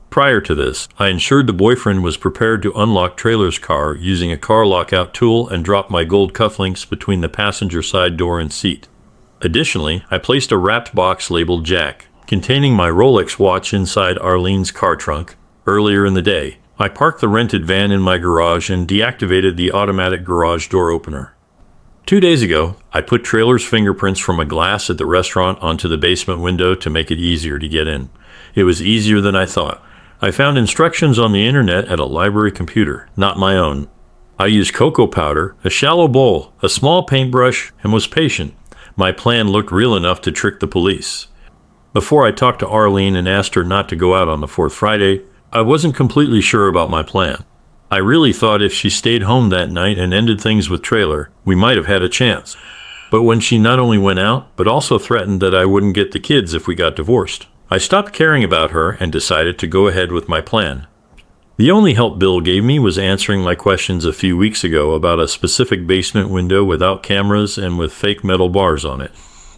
Prior to this, I ensured the boyfriend was prepared to unlock Traylor's car using a car lockout tool and drop my gold cufflinks between the passenger side door and seat. Additionally, I placed a wrapped box labeled Jack, containing my Rolex watch inside Arlene's car trunk. Earlier in the day, I parked the rented van in my garage and deactivated the automatic garage door opener. 2 days ago, I put Traylor's fingerprints from a glass at the restaurant onto the basement window to make it easier to get in. It was easier than I thought. I found instructions on the internet at a library computer, not my own. I used cocoa powder, a shallow bowl, a small paintbrush, and was patient. My plan looked real enough to trick the police. Before I talked to Arlene and asked her not to go out on the fourth Friday, I wasn't completely sure about my plan. I really thought if she stayed home that night and ended things with Traylor, we might have had a chance. But when she not only went out, but also threatened that I wouldn't get the kids if we got divorced, I stopped caring about her and decided to go ahead with my plan. The only help Bill gave me was answering my questions a few weeks ago about a specific basement window without cameras and with fake metal bars on it.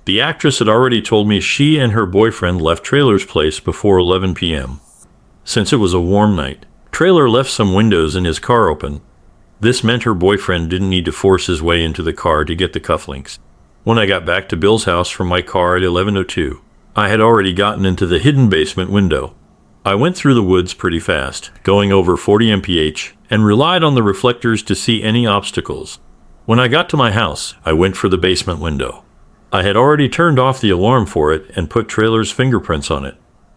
The actress had already told me she and her boyfriend left Traylor's place before 11 p.m. Since it was a warm night, Traylor left some windows in his car open. This meant her boyfriend didn't need to force his way into the car to get the cufflinks. When I got back to Bill's house from my car at 11:02, I had already gotten into the hidden basement window. I went through the woods pretty fast, going over 40 mph, and relied on the reflectors to see any obstacles. When I got to my house, I went for the basement window. I had already turned off the alarm for it and put Traylor's fingerprints on it.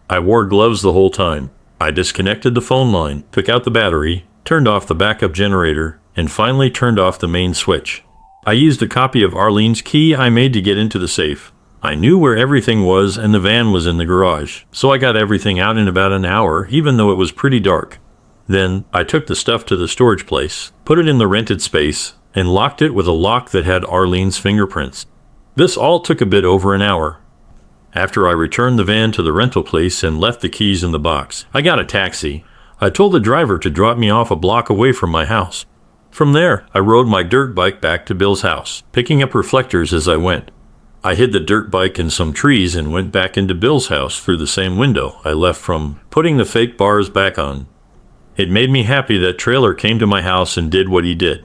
I wore gloves the whole time. I disconnected the phone line, took out the battery, turned off the backup generator, and finally turned off the main switch. I used a copy of Arlene's key I made to get into the safe. I knew where everything was and the van was in the garage, so I got everything out in about an hour, even though it was pretty dark. Then, I took the stuff to the storage place, put it in the rented space, and locked it with a lock that had Arlene's fingerprints. This all took a bit over an hour. After I returned the van to the rental place and left the keys in the box, I got a taxi. I told the driver to drop me off a block away from my house. From there, I rode my dirt bike back to Bill's house, picking up reflectors as I went. I hid the dirt bike in some trees and went back into Bill's house through the same window I left from putting the fake bars back on. It made me happy that Traylor came to my house and did what he did.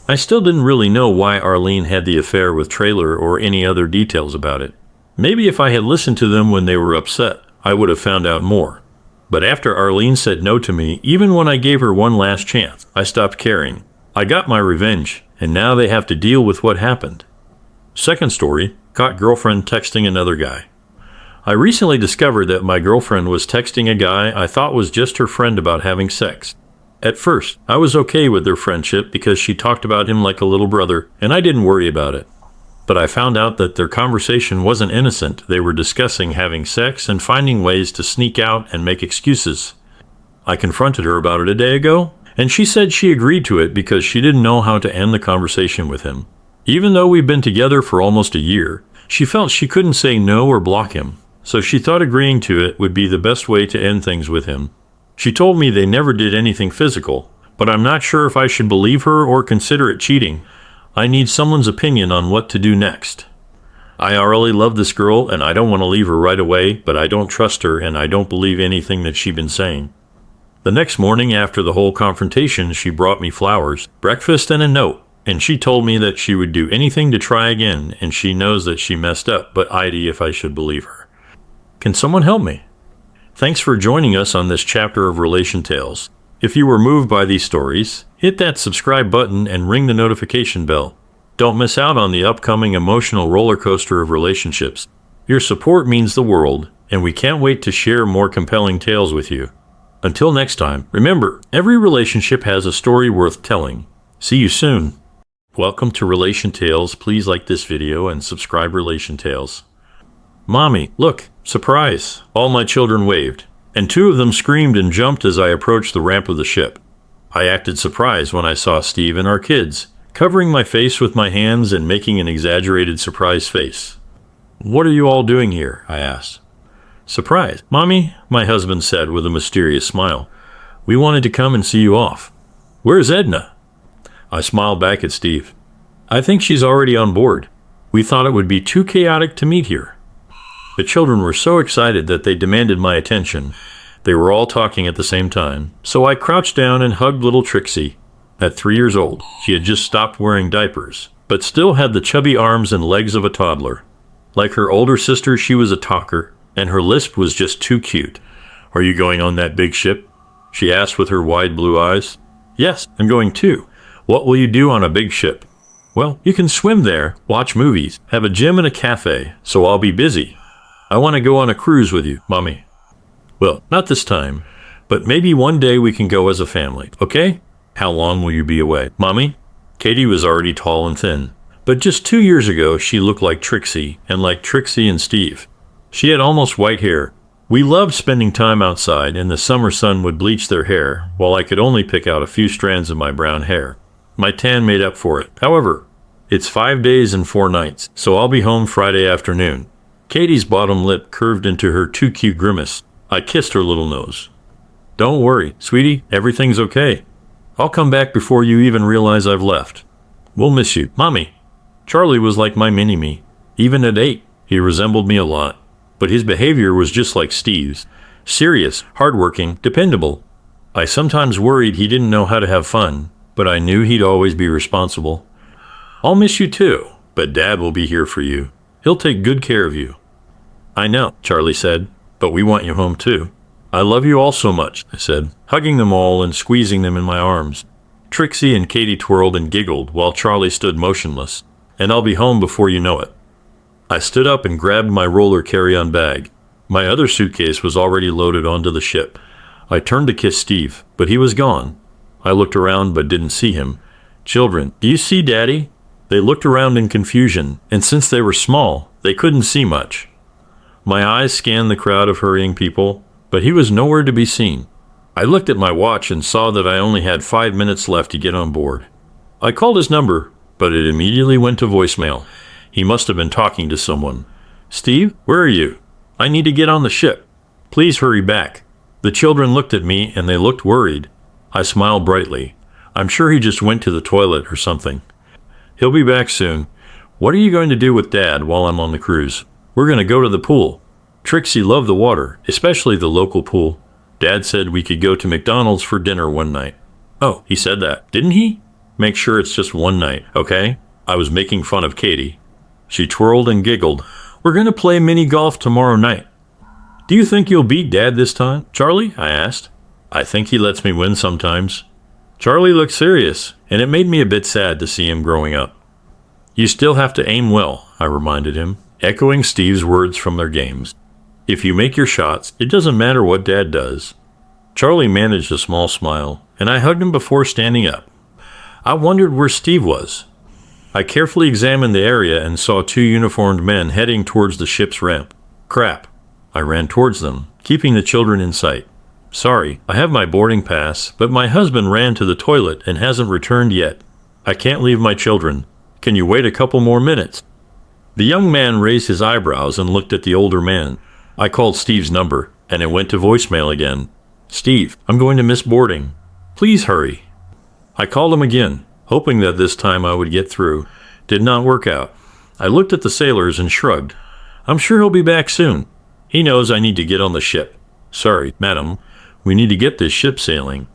I still didn't really know why Arlene had the affair with Traylor or any other details about it. Maybe if I had listened to them when they were upset, I would have found out more. But after Arlene said no to me, even when I gave her one last chance, I stopped caring. I got my revenge, and now they have to deal with what happened. Second story, caught girlfriend texting another guy. I recently discovered that my girlfriend was texting a guy I thought was just her friend about having sex. At first, I was okay with their friendship because she talked about him like a little brother, and I didn't worry about it. But I found out that their conversation wasn't innocent. They were discussing having sex and finding ways to sneak out and make excuses. I confronted her about it a day ago, and she said she agreed to it because she didn't know how to end the conversation with him. Even though we've been together for almost a year, she felt she couldn't say no or block him, so she thought agreeing to it would be the best way to end things with him. She told me they never did anything physical, but I'm not sure if I should believe her or consider it cheating. I need someone's opinion on what to do next. I really love this girl and I don't want to leave her right away, but I don't trust her and I don't believe anything that she's been saying. The next morning after the whole confrontation, she brought me flowers, breakfast, and a note, and she told me that she would do anything to try again, and she knows that she messed up, but I'd if I should believe her. Can someone help me? Thanks for joining us on this chapter of Relation Tales. If you were moved by these stories, hit that subscribe button and ring the notification bell. Don't miss out on the upcoming emotional roller coaster of relationships. Your support means the world, and we can't wait to share more compelling tales with you. Until next time, remember, every relationship has a story worth telling. See you soon. Welcome to Relation Tales. Please like this video and subscribe Relation Tales. Mommy, look, surprise. All my children waved, and 2 of them screamed and jumped as I approached the ramp of the ship. I acted surprised when I saw Steve and our kids, covering my face with my hands and making an exaggerated surprise face. What are you all doing here? I asked. Surprise, Mommy, my husband said with a mysterious smile. We wanted to come and see you off. Where's Edna? I smiled back at Steve. I think she's already on board. We thought it would be too chaotic to meet here. The children were so excited that they demanded my attention. They were all talking at the same time, so I crouched down and hugged little Trixie. At 3 years old, she had just stopped wearing diapers, but still had the chubby arms and legs of a toddler. Like her older sister, she was a talker, and her lisp was just too cute. Are you going on that big ship? She asked with her wide blue eyes. Yes, I'm going too. What will you do on a big ship? Well, you can swim there, watch movies, have a gym and a cafe, so I'll be busy. I want to go on a cruise with you, Mommy. Well, not this time, but maybe one day we can go as a family, okay? How long will you be away, Mommy? Katie was already tall and thin, but just 2 years ago she looked like Trixie and Steve. She had almost white hair. We loved spending time outside, and the summer sun would bleach their hair, while I could only pick out a few strands of my brown hair. My tan made up for it. However, it's 5 days and 4 nights, so I'll be home Friday afternoon. Katie's bottom lip curved into her too cute grimace. I kissed her little nose. Don't worry, sweetie, everything's okay. I'll come back before you even realize I've left. We'll miss you, Mommy. Charlie was like my mini-me. Even at 8, he resembled me a lot. But his behavior was just like Steve's. Serious, hardworking, dependable. I sometimes worried he didn't know how to have fun, but I knew he'd always be responsible. I'll miss you too, but Dad will be here for you. He'll take good care of you. I know, Charlie said, but we want you home too. I love you all so much, I said, hugging them all and squeezing them in my arms. Trixie and Katie twirled and giggled while Charlie stood motionless. And I'll be home before you know it. I stood up and grabbed my roller carry-on bag. My other suitcase was already loaded onto the ship. I turned to kiss Steve, but he was gone. I looked around but didn't see him. Children, do you see Daddy? They looked around in confusion, and since they were small, they couldn't see much. My eyes scanned the crowd of hurrying people, but he was nowhere to be seen. I looked at my watch and saw that I only had 5 minutes left to get on board. I called his number, but it immediately went to voicemail. He must have been talking to someone. Steve, where are you? I need to get on the ship. Please hurry back. The children looked at me and they looked worried. I smiled brightly. I'm sure he just went to the toilet or something. He'll be back soon. What are you going to do with Dad while I'm on the cruise? We're going to go to the pool. Trixie loved the water, especially the local pool. Dad said we could go to McDonald's for dinner one night. Oh, he said that, didn't he? Make sure it's just one night, okay? I was making fun of Katie. She twirled and giggled. We're going to play mini golf tomorrow night. Do you think you'll beat Dad this time, Charlie? I asked. I think he lets me win sometimes. Charlie looked serious, and it made me a bit sad to see him growing up. You still have to aim well, I reminded him, echoing Steve's words from their games. If you make your shots, it doesn't matter what Dad does. Charlie managed a small smile, and I hugged him before standing up. I wondered where Steve was. I carefully examined the area and saw 2 uniformed men heading towards the ship's ramp. Crap. I ran towards them, keeping the children in sight. Sorry, I have my boarding pass, but my husband ran to the toilet and hasn't returned yet. I can't leave my children. Can you wait a couple more minutes? The young man raised his eyebrows and looked at the older man. I called Steve's number, and it went to voicemail again. Steve, I'm going to miss boarding. Please hurry. I called him again, hoping that this time I would get through. Did not work out. I looked at the sailors and shrugged. I'm sure he'll be back soon. He knows I need to get on the ship. Sorry, madam. We need to get this ship sailing.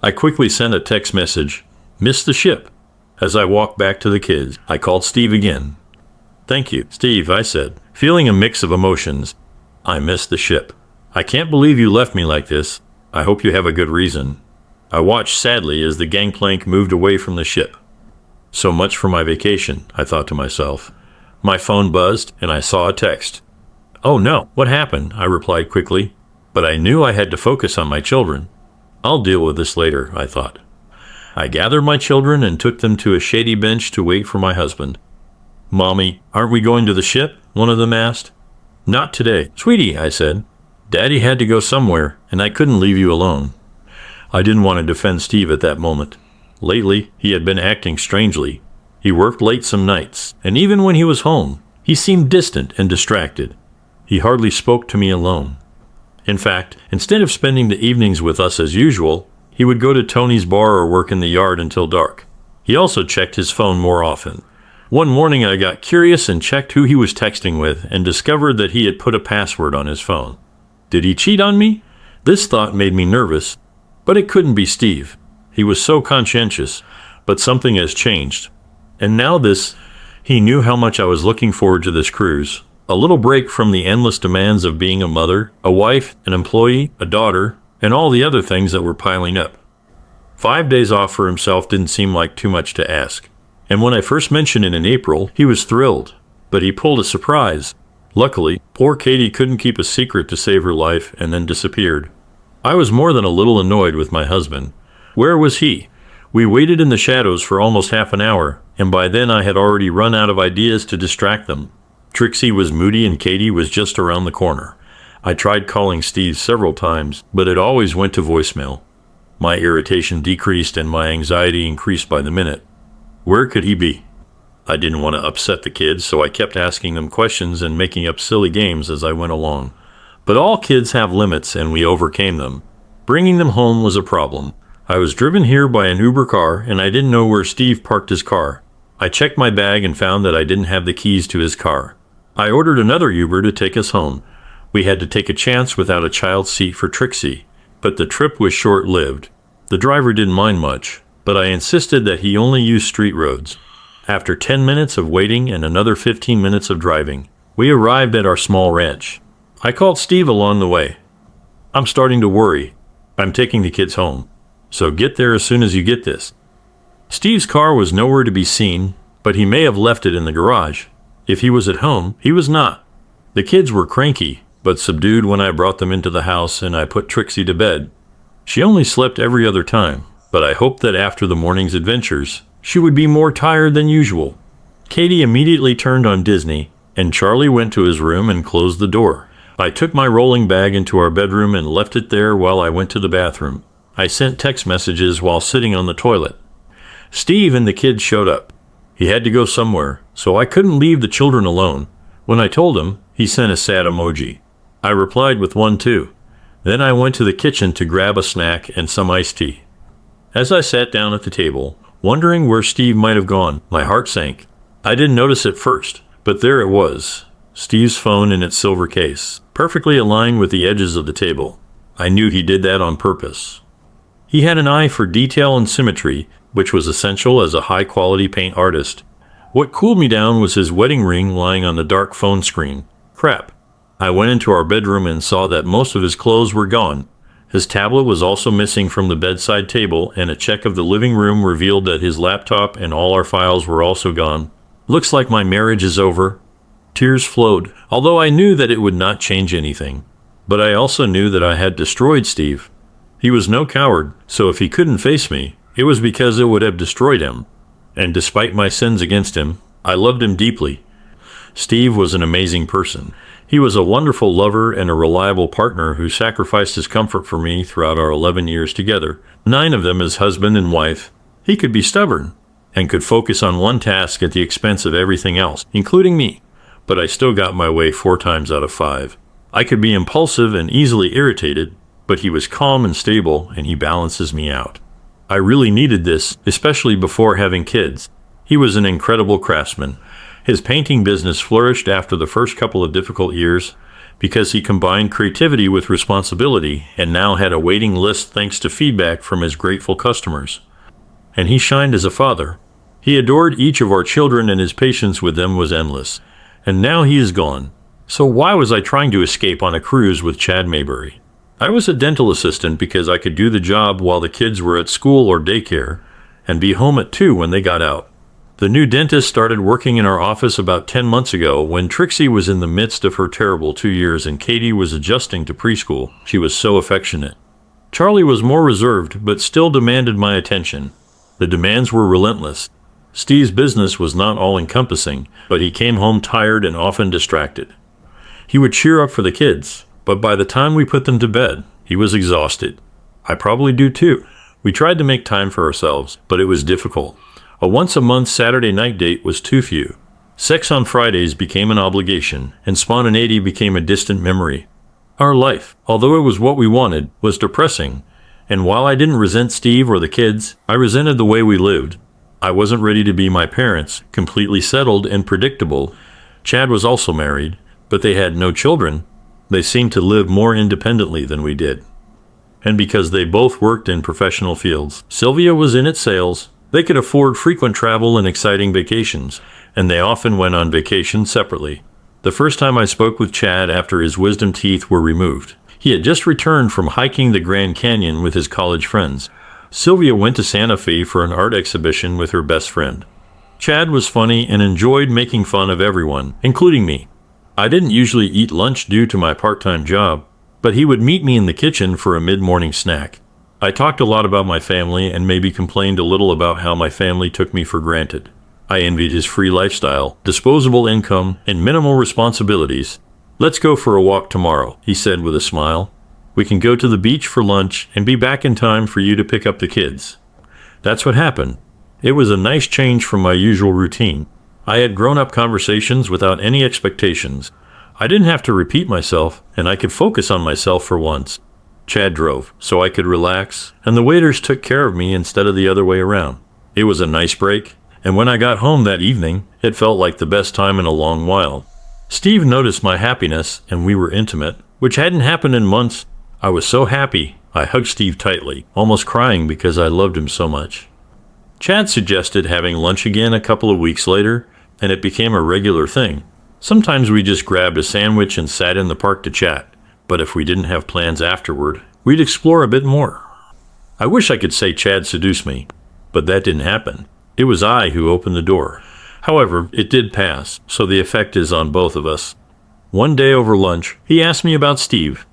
I quickly sent a text message. Missed the ship. As I walked back to the kids, I called Steve again. Thank you, Steve, I said, feeling a mix of emotions. I missed the ship. I can't believe you left me like this. I hope you have a good reason. I watched sadly as the gangplank moved away from the ship. So much for my vacation, I thought to myself. My phone buzzed, and I saw a text. Oh no, what happened? I replied quickly. But I knew I had to focus on my children. I'll deal with this later, I thought. I gathered my children and took them to a shady bench to wait for my husband. "Mommy, aren't we going to the ship?" one of them asked. "Not today, sweetie," I said. "Daddy had to go somewhere, and I couldn't leave you alone." I didn't want to defend Steve at that moment. Lately, he had been acting strangely. He worked late some nights, and even when he was home, he seemed distant and distracted. He hardly spoke to me alone. In fact, instead of spending the evenings with us as usual, he would go to Tony's bar or work in the yard until dark. He also checked his phone more often. One morning I got curious and checked who he was texting with and discovered that he had put a password on his phone. Did he cheat on me? This thought made me nervous, but it couldn't be Steve. He was so conscientious, but something has changed. And now this, he knew how much I was looking forward to this cruise. A little break from the endless demands of being a mother, a wife, an employee, a daughter, and all the other things that were piling up. 5 days off for himself didn't seem like too much to ask. And when I first mentioned it in April, he was thrilled. But he pulled a surprise. Luckily, poor Katie couldn't keep a secret to save her life and then disappeared. I was more than a little annoyed with my husband. Where was he? We waited in the shadows for almost half an hour, and by then I had already run out of ideas to distract them. Trixie was moody and Katie was just around the corner. I tried calling Steve several times, but it always went to voicemail. My irritation decreased and my anxiety increased by the minute. Where could he be? I didn't want to upset the kids, so I kept asking them questions and making up silly games as I went along. But all kids have limits, and we overcame them. Bringing them home was a problem. I was driven here by an Uber car, and I didn't know where Steve parked his car. I checked my bag and found that I didn't have the keys to his car. I ordered another Uber to take us home. We had to take a chance without a child seat for Trixie, but the trip was short-lived. The driver didn't mind much, but I insisted that he only use street roads. After 10 minutes of waiting and another 15 minutes of driving, we arrived at our small ranch. I called Steve along the way. "I'm starting to worry. I'm taking the kids home, so get there as soon as you get this." Steve's car was nowhere to be seen, but he may have left it in the garage. If he was at home, he was not. The kids were cranky, but subdued when I brought them into the house and I put Trixie to bed. She only slept every other time, but I hoped that after the morning's adventures, she would be more tired than usual. Katie immediately turned on Disney, and Charlie went to his room and closed the door. I took my rolling bag into our bedroom and left it there while I went to the bathroom. I sent text messages while sitting on the toilet. Steve and the kids showed up. He had to go somewhere, so I couldn't leave the children alone. When I told him, he sent a sad emoji. I replied with one too. Then I went to the kitchen to grab a snack and some iced tea. As I sat down at the table, wondering where Steve might have gone, my heart sank. I didn't notice it first, but there it was, Steve's phone in its silver case, perfectly aligned with the edges of the table. I knew he did that on purpose. He had an eye for detail and symmetry, which was essential as a high-quality paint artist. What cooled me down was his wedding ring lying on the dark phone screen. Crap. I went into our bedroom and saw that most of his clothes were gone. His tablet was also missing from the bedside table, and a check of the living room revealed that his laptop and all our files were also gone. Looks like my marriage is over. Tears flowed, although I knew that it would not change anything. But I also knew that I had destroyed Steve. He was no coward, so if he couldn't face me, it was because it would have destroyed him. And despite my sins against him, I loved him deeply. Steve was an amazing person. He was a wonderful lover and a reliable partner who sacrificed his comfort for me throughout our 11 years together, 9 of them as husband and wife. He could be stubborn and could focus on one task at the expense of everything else, including me. But I still got my way 4 times out of 5. I could be impulsive and easily irritated, but he was calm and stable, and he balances me out. I really needed this, especially before having kids. He was an incredible craftsman. His painting business flourished after the first couple of difficult years because he combined creativity with responsibility and now had a waiting list thanks to feedback from his grateful customers. And he shined as a father. He adored each of our children and his patience with them was endless. And now he is gone. So why was I trying to escape on a cruise with Chad Maybury? I was a dental assistant because I could do the job while the kids were at school or daycare and be home at 2 when they got out. The new dentist started working in our office about 10 months ago when Trixie was in the midst of her terrible 2 years and Katie was adjusting to preschool. She was so affectionate. Charlie was more reserved, but still demanded my attention. The demands were relentless. Steve's business was not all-encompassing, but he came home tired and often distracted. He would cheer up for the kids, but by the time we put them to bed, he was exhausted. I probably do too. We tried to make time for ourselves, but it was difficult. A once-a-month Saturday night date was too few. Sex on Fridays became an obligation, and spontaneity became a distant memory. Our life, although it was what we wanted, was depressing, and while I didn't resent Steve or the kids, I resented the way we lived. I wasn't ready to be my parents, completely settled and predictable. Chad was also married, but they had no children. They seemed to live more independently than we did. And because they both worked in professional fields, Sylvia was in its sales. They could afford frequent travel and exciting vacations, and they often went on vacation separately. The first time I spoke with Chad after his wisdom teeth were removed, he had just returned from hiking the Grand Canyon with his college friends. Sylvia went to Santa Fe for an art exhibition with her best friend. Chad was funny and enjoyed making fun of everyone, including me. I didn't usually eat lunch due to my part-time job, but he would meet me in the kitchen for a mid-morning snack. I talked a lot about my family and maybe complained a little about how my family took me for granted. I envied his free lifestyle, disposable income, and minimal responsibilities. "Let's go for a walk tomorrow," he said with a smile. "We can go to the beach for lunch and be back in time for you to pick up the kids." That's what happened. It was a nice change from my usual routine. I had grown-up conversations without any expectations. I didn't have to repeat myself, and I could focus on myself for once. Chad drove, so I could relax, and the waiters took care of me instead of the other way around. It was a nice break, and when I got home that evening, it felt like the best time in a long while. Steve noticed my happiness, and we were intimate, which hadn't happened in months. I was so happy, I hugged Steve tightly, almost crying because I loved him so much. Chad suggested having lunch again a couple of weeks later, and it became a regular thing. Sometimes we just grabbed a sandwich and sat in the park to chat, but if we didn't have plans afterward, we'd explore a bit more. I wish I could say Chad seduced me, but that didn't happen. It was I who opened the door. However, it did pass, so the effect is on both of us. One day over lunch, he asked me about Steve.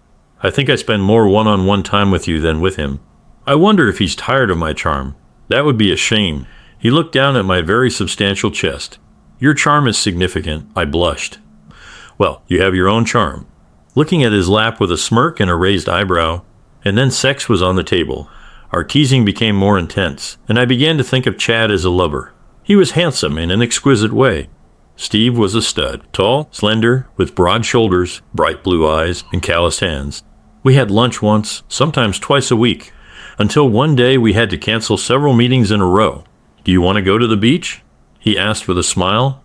"I think I spend more one-on-one time with you than with him. I wonder if he's tired of my charm. That would be a shame." He looked down at my very substantial chest. "Your charm is significant," I blushed. "Well, you have your own charm." Looking at his lap with a smirk and a raised eyebrow, and then sex was on the table. Our teasing became more intense, and I began to think of Chad as a lover. He was handsome in an exquisite way. Steve was a stud, tall, slender, with broad shoulders, bright blue eyes, and calloused hands. We had lunch once, sometimes twice a week, until one day we had to cancel several meetings in a row. "Do you want to go to the beach?" he asked with a smile.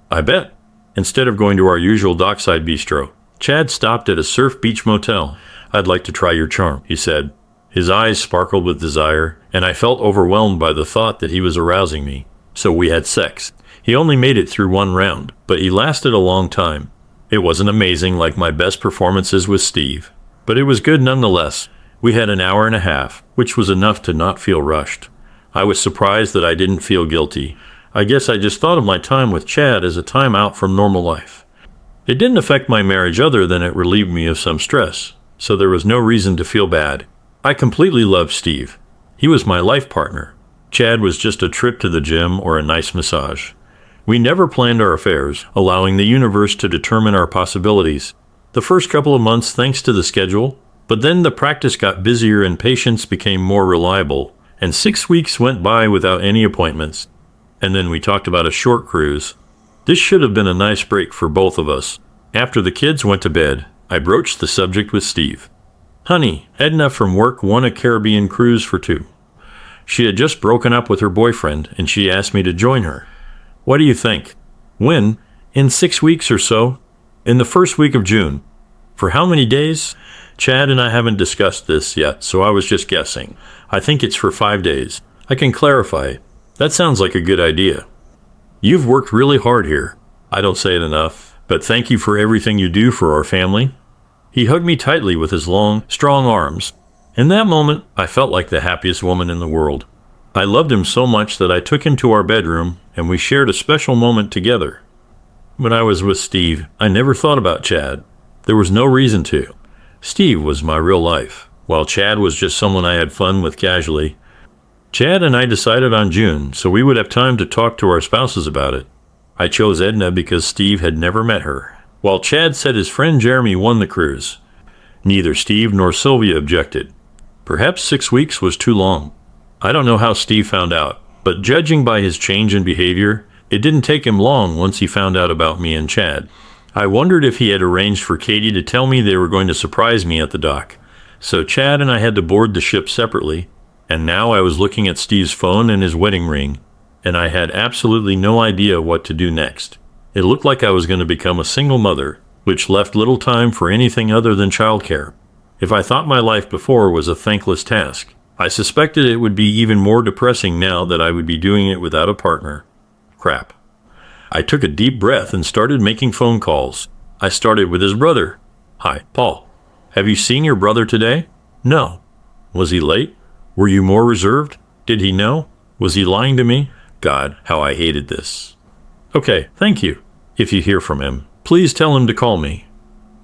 "I bet." Instead of going to our usual dockside bistro, Chad stopped at a surf beach motel. "I'd like to try your charm," he said. His eyes sparkled with desire, and I felt overwhelmed by the thought that he was arousing me. So we had sex. He only made it through one round, but he lasted a long time. It wasn't amazing like my best performances with Steve, but it was good nonetheless. We had an hour and a half, which was enough to not feel rushed. I was surprised that I didn't feel guilty. I guess I just thought of my time with Chad as a time out from normal life. It didn't affect my marriage other than it relieved me of some stress, so there was no reason to feel bad. I completely loved Steve. He was my life partner. Chad was just a trip to the gym or a nice massage. We never planned our affairs, allowing the universe to determine our possibilities. The first couple of months thanks to the schedule, but then the practice got busier and patience became more reliable, and 6 weeks went by without any appointments. And then we talked about a short cruise. This should have been a nice break for both of us. After the kids went to bed, I broached the subject with Steve. "Honey, Edna from work won a Caribbean cruise for 2. She had just broken up with her boyfriend, and she asked me to join her. What do you think?" "When?" "In 6 weeks or so. In the first week of June." "For how many days?" "Chad and I haven't discussed this yet, so I was just guessing. I think it's for 5 days. I can clarify. That sounds like a good idea." "You've worked really hard here. I don't say it enough, but thank you for everything you do for our family." He hugged me tightly with his long, strong arms. In that moment, I felt like the happiest woman in the world. I loved him so much that I took him to our bedroom, and we shared a special moment together. When I was with Steve, I never thought about Chad. There was no reason to. Steve was my real life. while Chad was just someone I had fun with casually. Chad and I decided on June, so we would have time to talk to our spouses about it. I chose Edna because Steve had never met her, while Chad said his friend Jeremy won the cruise. Neither Steve nor Sylvia objected. Perhaps 6 weeks was too long. I don't know how Steve found out, but judging by his change in behavior, it didn't take him long once he found out about me and Chad. I wondered if he had arranged for Katie to tell me they were going to surprise me at the dock. So Chad and I had to board the ship separately, and now I was looking at Steve's phone and his wedding ring, and I had absolutely no idea what to do next. It looked like I was going to become a single mother, which left little time for anything other than childcare. If I thought my life before was a thankless task, I suspected it would be even more depressing now that I would be doing it without a partner. Crap. I took a deep breath and started making phone calls. I started with his brother. Hi, Paul. Have you seen your brother today? No. Was he late? Were you more reserved? Did he know? Was he lying to me? God, how I hated this. Okay, thank you. If you hear from him, please tell him to call me.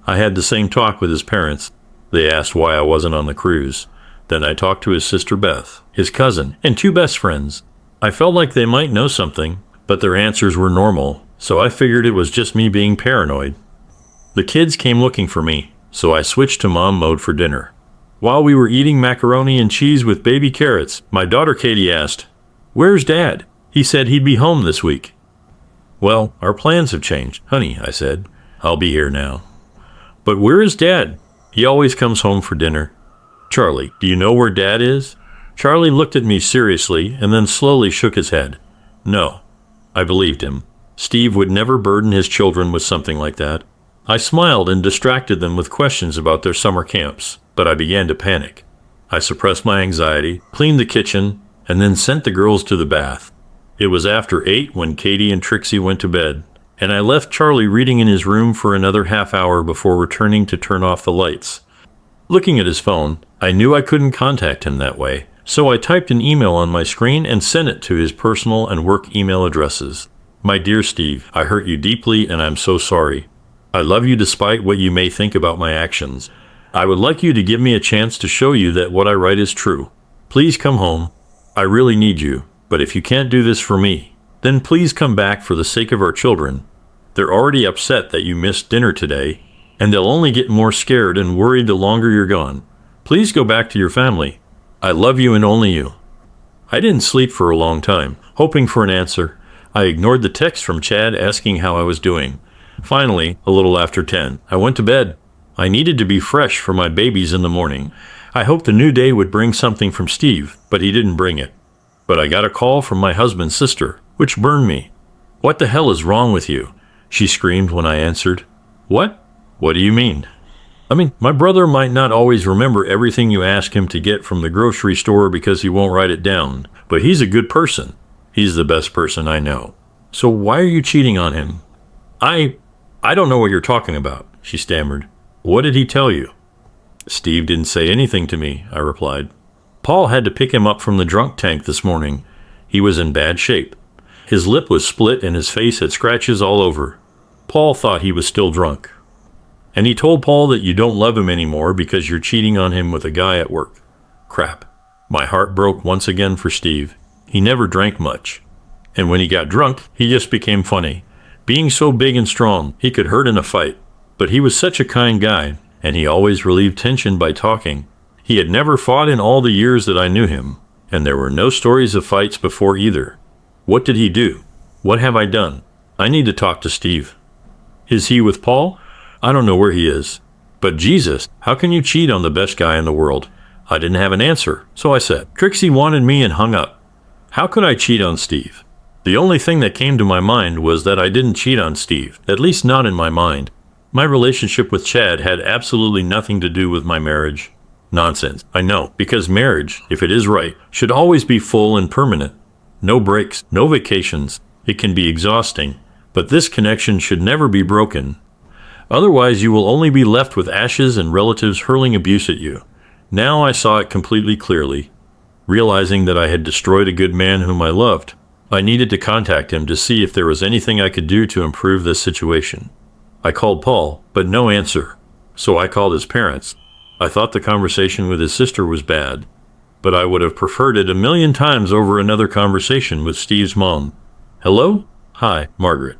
I had the same talk with his parents. They asked why I wasn't on the cruise. Then I talked to his sister Beth, his cousin, and 2 best friends. I felt like they might know something, but their answers were normal, so I figured it was just me being paranoid. The kids came looking for me, so I switched to mom mode for dinner. While we were eating macaroni and cheese with baby carrots, my daughter Katie asked, "Where's Dad? He said he'd be home this week." "Well, our plans have changed, honey," I said. "I'll be here now." "But where is Dad? He always comes home for dinner." "Charlie, do you know where Dad is?" Charlie looked at me seriously and then slowly shook his head. No. I believed him. Steve would never burden his children with something like that. I smiled and distracted them with questions about their summer camps, but I began to panic. I suppressed my anxiety, cleaned the kitchen, and then sent the girls to the bath. It was after 8 when Katie and Trixie went to bed, and I left Charlie reading in his room for another half hour before returning to turn off the lights. Looking at his phone, I knew I couldn't contact him that way, so I typed an email on my screen and sent it to his personal and work email addresses. "My dear Steve, I hurt you deeply and I'm so sorry. I love you despite what you may think about my actions. I would like you to give me a chance to show you that what I write is true. Please come home. I really need you, but if you can't do this for me, then please come back for the sake of our children. They're already upset that you missed dinner today, and they'll only get more scared and worried the longer you're gone. Please go back to your family. I love you and only you." I didn't sleep for a long time, hoping for an answer. I ignored the text from Chad asking how I was doing. Finally, a little after 10, I went to bed. I needed to be fresh for my babies in the morning. I hoped the new day would bring something from Steve, but he didn't bring it. But I got a call from my husband's sister, which burned me. "What the hell is wrong with you?" she screamed when I answered. "What? What do you mean?" My brother might not always remember everything you ask him to get from the grocery store because he won't write it down, but he's a good person. He's the best person I know. So why are you cheating on him?" I don't know what you're talking about," she stammered. "What did he tell you?" "Steve didn't say anything to me," I replied. "Paul had to pick him up from the drunk tank this morning. He was in bad shape. His lip was split and his face had scratches all over. Paul thought he was still drunk. And he told Paul that you don't love him anymore because you're cheating on him with a guy at work." Crap. My heart broke once again for Steve. He never drank much. And when he got drunk, he just became funny. Being so big and strong, he could hurt in a fight. But he was such a kind guy, and he always relieved tension by talking. He had never fought in all the years that I knew him, and there were no stories of fights before either. What did he do? What have I done? I need to talk to Steve. Is he with Paul? I don't know where he is. But Jesus, how can you cheat on the best guy in the world? I didn't have an answer, so I said, "Trixie wanted me," and hung up. How could I cheat on Steve? The only thing that came to my mind was that I didn't cheat on Steve, at least not in my mind. My relationship with Chad had absolutely nothing to do with my marriage. Nonsense, I know, because marriage, if it is right, should always be full and permanent. No breaks, no vacations. It can be exhausting, but this connection should never be broken. Otherwise, you will only be left with ashes and relatives hurling abuse at you. Now I saw it completely clearly. Realizing that I had destroyed a good man whom I loved, I needed to contact him to see if there was anything I could do to improve this situation. I called Paul, but no answer. So I called his parents. I thought the conversation with his sister was bad, but I would have preferred it a million times over another conversation with Steve's mom. Hello? Hi, Margaret.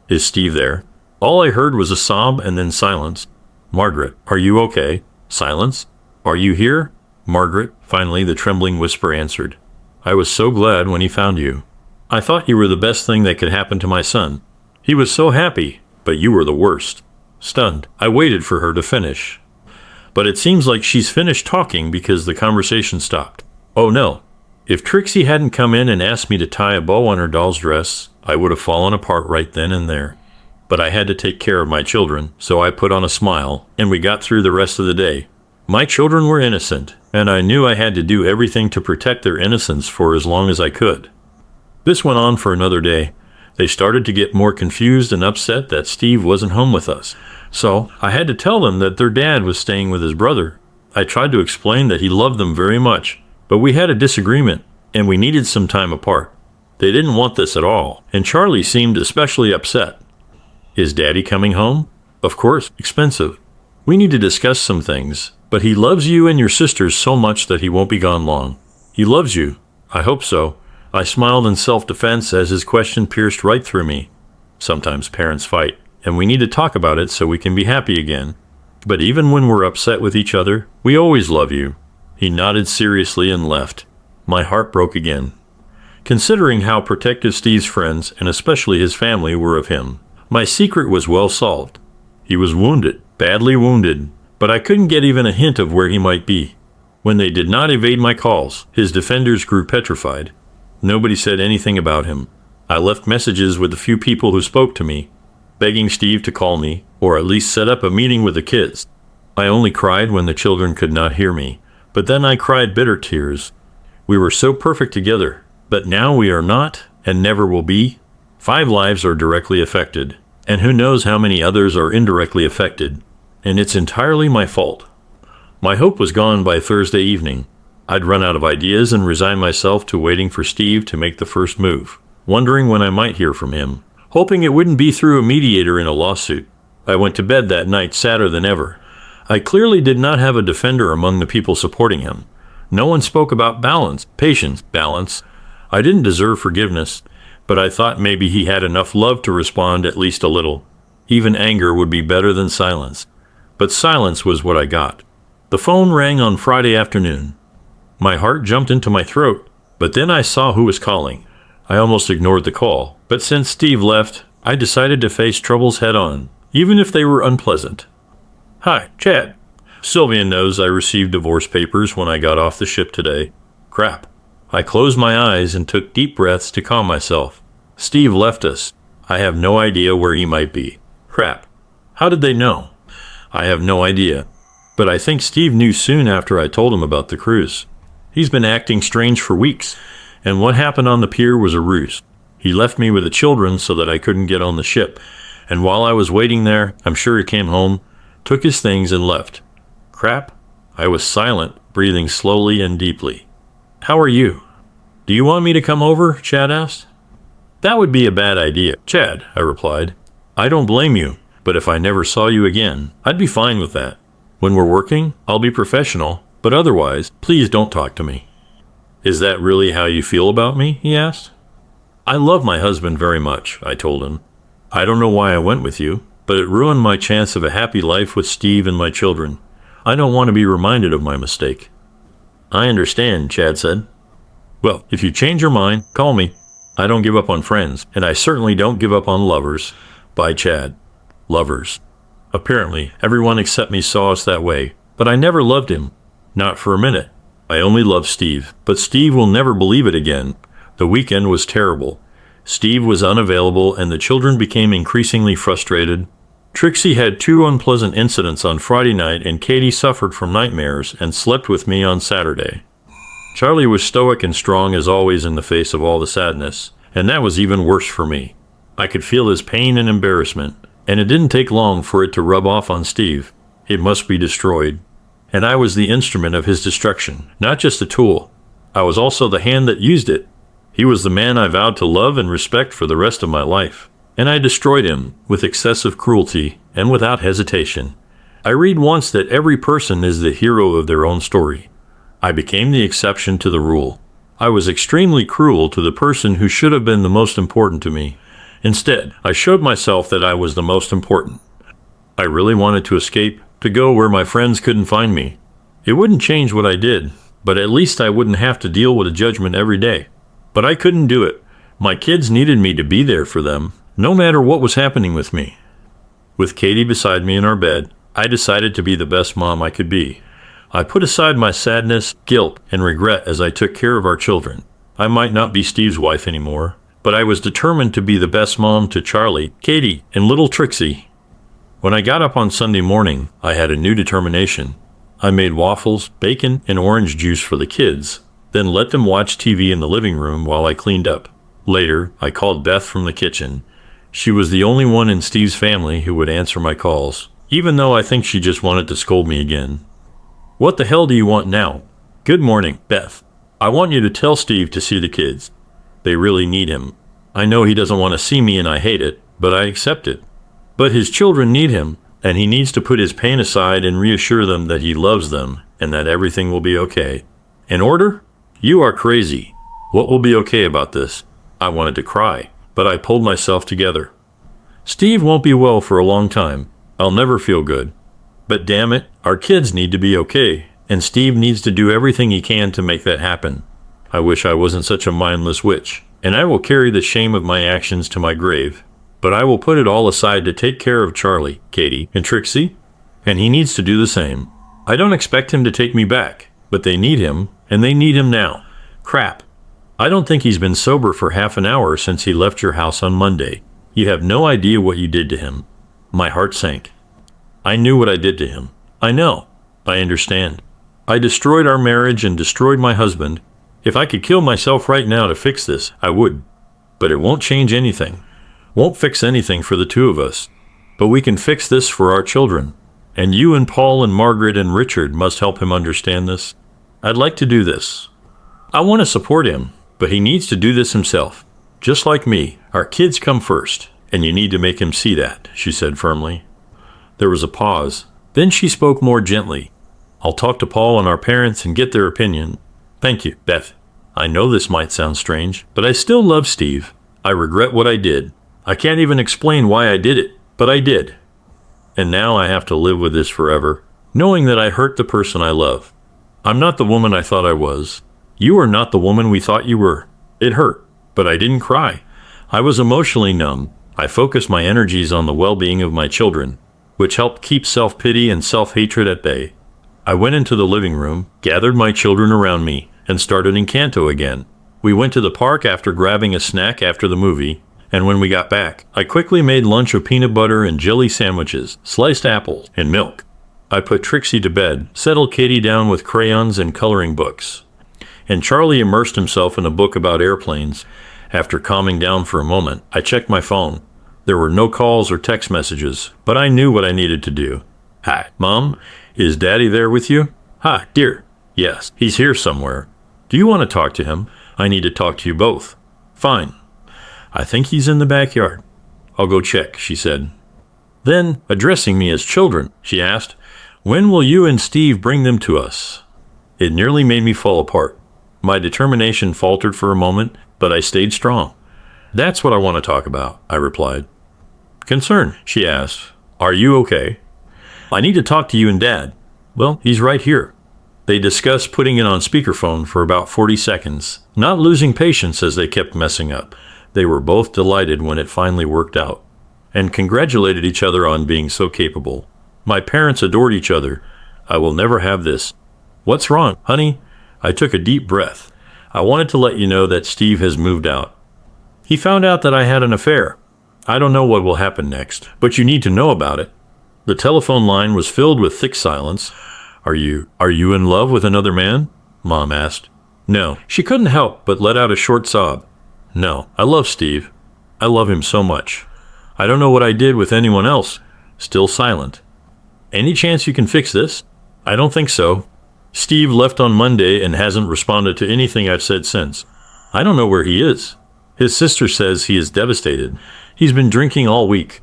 Is Steve there? All I heard was a sob and then silence. Margaret, are you okay? Silence. Are you here? Margaret, finally the trembling whisper answered. I was so glad when he found you. I thought you were the best thing that could happen to my son. He was so happy, but you were the worst. Stunned, I waited for her to finish. But it seems like she's finished talking because the conversation stopped. Oh no. If Trixie hadn't come in and asked me to tie a bow on her doll's dress, I would have fallen apart right then and there. But I had to take care of my children, so I put on a smile, and we got through the rest of the day. My children were innocent, and I knew I had to do everything to protect their innocence for as long as I could. This went on for another day. They started to get more confused and upset that Steve wasn't home with us. So I had to tell them that their dad was staying with his brother. I tried to explain that he loved them very much, but we had a disagreement, and we needed some time apart. They didn't want this at all, and Charlie seemed especially upset. Is Daddy coming home? Of course, expensive. We need to discuss some things, but he loves you and your sisters so much that he won't be gone long. He loves you. I hope so. I smiled in self-defense as his question pierced right through me. Sometimes parents fight, and we need to talk about it so we can be happy again. But even when we're upset with each other, we always love you. He nodded seriously and left. My heart broke again. Considering how protective Steve's friends, and especially his family, were of him, my secret was well solved. He was wounded, badly wounded, but I couldn't get even a hint of where he might be. When they did not evade my calls, his defenders grew petrified. Nobody said anything about him. I left messages with the few people who spoke to me, begging Steve to call me, or at least set up a meeting with the kids. I only cried when the children could not hear me, but then I cried bitter tears. We were so perfect together, but now we are not, and never will be. 5 lives are directly affected, and who knows how many others are indirectly affected, and it's entirely my fault. My hope was gone by Thursday evening. I'd run out of ideas and resigned myself to waiting for Steve to make the first move, wondering when I might hear from him, hoping it wouldn't be through a mediator in a lawsuit. I went to bed that night sadder than ever. I clearly did not have a defender among the people supporting him. No one spoke about balance, patience, balance. I didn't deserve forgiveness, but I thought maybe he had enough love to respond at least a little. Even anger would be better than silence. But silence was what I got. The phone rang on Friday afternoon. My heart jumped into my throat, but then I saw who was calling. I almost ignored the call, but since Steve left, I decided to face troubles head on, even if they were unpleasant. Hi, Chad. Sylvia knows I received divorce papers when I got off the ship today. Crap. I closed my eyes and took deep breaths to calm myself. Steve left us. I have no idea where he might be. Crap. How did they know? I have no idea. But I think Steve knew soon after I told him about the cruise. He's been acting strange for weeks, and what happened on the pier was a ruse. He left me with the children so that I couldn't get on the ship, and while I was waiting there, I'm sure he came home, took his things and left. Crap. I was silent, breathing slowly and deeply. How are you? Do you want me to come over? Chad asked. That would be a bad idea, Chad, I replied. I don't blame you, but if I never saw you again, I'd be fine with that. When we're working, I'll be professional, but otherwise, please don't talk to me. Is that really how you feel about me? He asked. I love my husband very much, I told him. I don't know why I went with you, but it ruined my chance of a happy life with Steve and my children. I don't want to be reminded of my mistake. I understand, Chad said. Well, if you change your mind, call me. I don't give up on friends, and I certainly don't give up on lovers. Bye, Chad. Lovers. Apparently, everyone except me saw us that way, but I never loved him. Not for a minute. I only loved Steve, but Steve will never believe it again. The weekend was terrible. Steve was unavailable, and the children became increasingly frustrated. Trixie had 2 unpleasant incidents on Friday night, and Katie suffered from nightmares and slept with me on Saturday. Charlie was stoic and strong as always in the face of all the sadness, and that was even worse for me. I could feel his pain and embarrassment, and it didn't take long for it to rub off on Steve. It must be destroyed. And I was the instrument of his destruction, not just a tool. I was also the hand that used it. He was the man I vowed to love and respect for the rest of my life, and I destroyed him with excessive cruelty and without hesitation. I read once that every person is the hero of their own story. I became the exception to the rule. I was extremely cruel to the person who should have been the most important to me. Instead, I showed myself that I was the most important. I really wanted to escape, to go where my friends couldn't find me. It wouldn't change what I did, but at least I wouldn't have to deal with a judgment every day. But I couldn't do it. My kids needed me to be there for them, no matter what was happening with me. With Katie beside me in our bed, I decided to be the best mom I could be. I put aside my sadness, guilt, and regret as I took care of our children. I might not be Steve's wife anymore, but I was determined to be the best mom to Charlie, Katie, and little Trixie. When I got up on Sunday morning, I had a new determination. I made waffles, bacon, and orange juice for the kids, then let them watch TV in the living room while I cleaned up. Later, I called Beth from the kitchen. She was the only one in Steve's family who would answer my calls, even though I think she just wanted to scold me again. What the hell do you want now? Good morning, Beth. I want you to tell Steve to see the kids. They really need him. I know he doesn't want to see me and I hate it, but I accept it. But his children need him, and he needs to put his pain aside and reassure them that he loves them and that everything will be okay. In order? You are crazy. What will be okay about this? I wanted to cry, but I pulled myself together. Steve won't be well for a long time. I'll never feel good. But damn it, our kids need to be okay, and Steve needs to do everything he can to make that happen. I wish I wasn't such a mindless witch, and I will carry the shame of my actions to my grave. But I will put it all aside to take care of Charlie, Katie, and Trixie, and he needs to do the same. I don't expect him to take me back, but they need him, and they need him now. Crap. I don't think he's been sober for half an hour since he left your house on Monday. You have no idea what you did to him. My heart sank. I knew what I did to him. I know. I understand. I destroyed our marriage and destroyed my husband. If I could kill myself right now to fix this, I would. But it won't change anything. Won't fix anything for the two of us. But we can fix this for our children. And you and Paul and Margaret and Richard must help him understand this. I'd like to do this. I want to support him, but he needs to do this himself. Just like me, our kids come first, and you need to make him see that, she said firmly. There was a pause. Then she spoke more gently. I'll talk to Paul and our parents and get their opinion. Thank you, Beth. I know this might sound strange, but I still love Steve. I regret what I did. I can't even explain why I did it, but I did. And now I have to live with this forever, knowing that I hurt the person I love. I'm not the woman I thought I was. You are not the woman we thought you were. It hurt, but I didn't cry. I was emotionally numb. I focused my energies on the well-being of my children, which helped keep self-pity and self-hatred at bay. I went into the living room, gathered my children around me, and started Encanto again. We went to the park after grabbing a snack after the movie, and when we got back, I quickly made lunch of peanut butter and jelly sandwiches, sliced apples, and milk. I put Trixie to bed, settled Katie down with crayons and coloring books, and Charlie immersed himself in a book about airplanes. After calming down for a moment, I checked my phone. There were no calls or text messages, but I knew what I needed to do. Hi, Mom, is Daddy there with you? Hi, dear. Yes, he's here somewhere. Do you want to talk to him? I need to talk to you both. Fine. I think he's in the backyard. I'll go check, she said. Then, addressing me as children, she asked, when will you and Steve bring them to us? It nearly made me fall apart. My determination faltered for a moment, but I stayed strong. That's what I want to talk about, I replied. Concern, she asked. Are you okay? I need to talk to you and Dad. Well, he's right here. They discussed putting it on speakerphone for about 40 seconds, not losing patience as they kept messing up. They were both delighted when it finally worked out, and congratulated each other on being so capable. My parents adored each other. I will never have this. What's wrong, honey? I took a deep breath. I wanted to let you know that Steve has moved out. He found out that I had an affair. I don't know what will happen next, but you need to know about it. The telephone line was filled with thick silence. Are you in love with another man? Mom asked. No. She couldn't help but let out a short sob. No, I love Steve. I love him so much. I don't know what I did with anyone else. Still silent. Any chance you can fix this? I don't think so. Steve left on Monday and hasn't responded to anything I've said since. I don't know where he is. His sister says he is devastated. He's been drinking all week.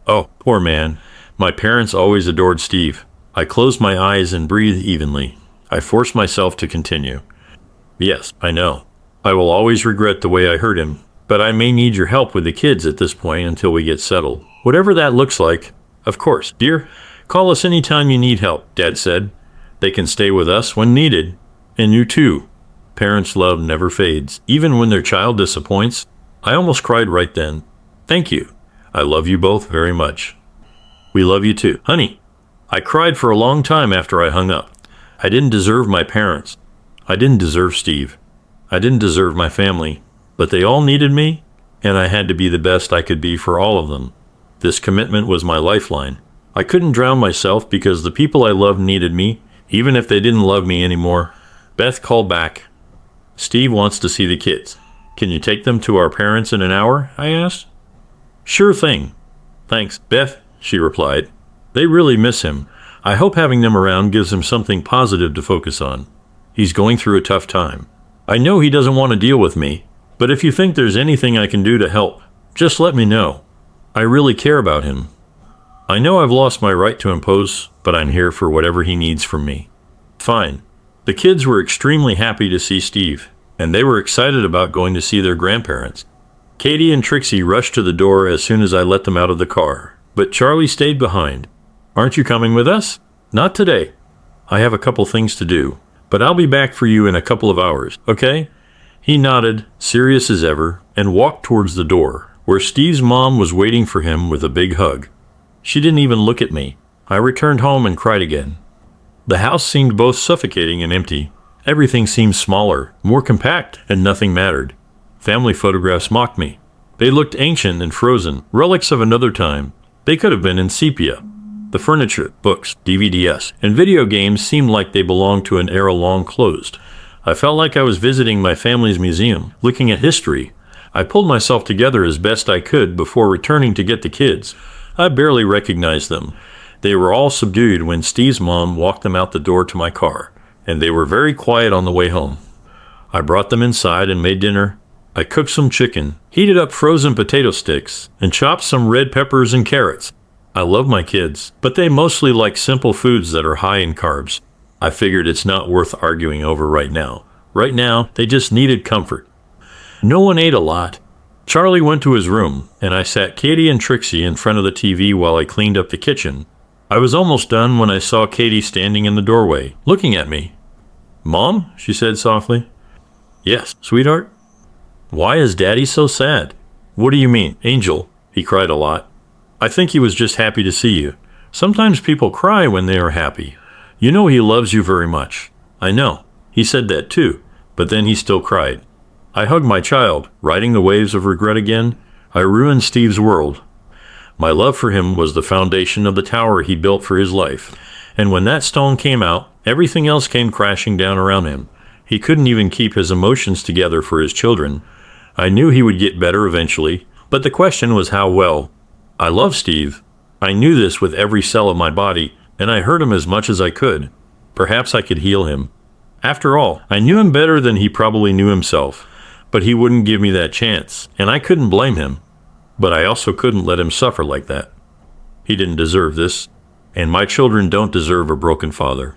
Oh, poor man. My parents always adored Steve. I closed my eyes and breathed evenly. I forced myself to continue. Yes, I know. I will always regret the way I hurt him, but I may need your help with the kids at this point until we get settled. Whatever that looks like. Of course, dear. Call us anytime you need help, Dad said. They can stay with us when needed. And you too. Parents' love never fades, even when their child disappoints. I almost cried right then. Thank you. I love you both very much. We love you too, honey. I cried for a long time after I hung up. I didn't deserve my parents. I didn't deserve Steve. I didn't deserve my family. But they all needed me, and I had to be the best I could be for all of them. This commitment was my lifeline. I couldn't drown myself because the people I loved needed me, even if they didn't love me anymore. Beth called back. Steve wants to see the kids. Can you take them to our parents in an hour? I asked. Sure thing. Thanks, Beth, she replied. They really miss him. I hope having them around gives him something positive to focus on. He's going through a tough time. I know he doesn't want to deal with me, but if you think there's anything I can do to help, just let me know. I really care about him. I know I've lost my right to impose, but I'm here for whatever he needs from me. Fine. The kids were extremely happy to see Steve, and they were excited about going to see their grandparents. Katie and Trixie rushed to the door as soon as I let them out of the car, but Charlie stayed behind. Aren't you coming with us? Not today. I have a couple things to do, but I'll be back for you in a couple of hours, okay? He nodded, serious as ever, and walked towards the door, where Steve's mom was waiting for him with a big hug. She didn't even look at me. I returned home and cried again. The house seemed both suffocating and empty. Everything seemed smaller, more compact, and nothing mattered. Family photographs mocked me. They looked ancient and frozen, relics of another time. They could have been in sepia. The furniture, books, DVDs, and video games seemed like they belonged to an era long closed. I felt like I was visiting my family's museum, looking at history. I pulled myself together as best I could before returning to get the kids. I barely recognized them. They were all subdued when Steve's mom walked them out the door to my car, and they were very quiet on the way home. I brought them inside and made dinner. I cooked some chicken, heated up frozen potato sticks, and chopped some red peppers and carrots. I love my kids, but they mostly like simple foods that are high in carbs. I figured it's not worth arguing over right now. Right now, they just needed comfort. No one ate a lot. Charlie went to his room, and I sat Katie and Trixie in front of the TV while I cleaned up the kitchen. I was almost done when I saw Katie standing in the doorway, looking at me. Mom? She said softly. Yes, sweetheart? Why is Daddy so sad? What do you mean, Angel? He cried a lot. I think he was just happy to see you. Sometimes people cry when they are happy. You know he loves you very much. I know. He said that too, but then he still cried. I hugged my child, riding the waves of regret again. I ruined Steve's world. My love for him was the foundation of the tower he built for his life. And when that stone came out, everything else came crashing down around him. He couldn't even keep his emotions together for his children. I knew he would get better eventually, but the question was how well. I love Steve. I knew this with every cell of my body, and I hurt him as much as I could. Perhaps I could heal him. After all, I knew him better than he probably knew himself. But he wouldn't give me that chance, and I couldn't blame him. But I also couldn't let him suffer like that. He didn't deserve this, and my children don't deserve a broken father.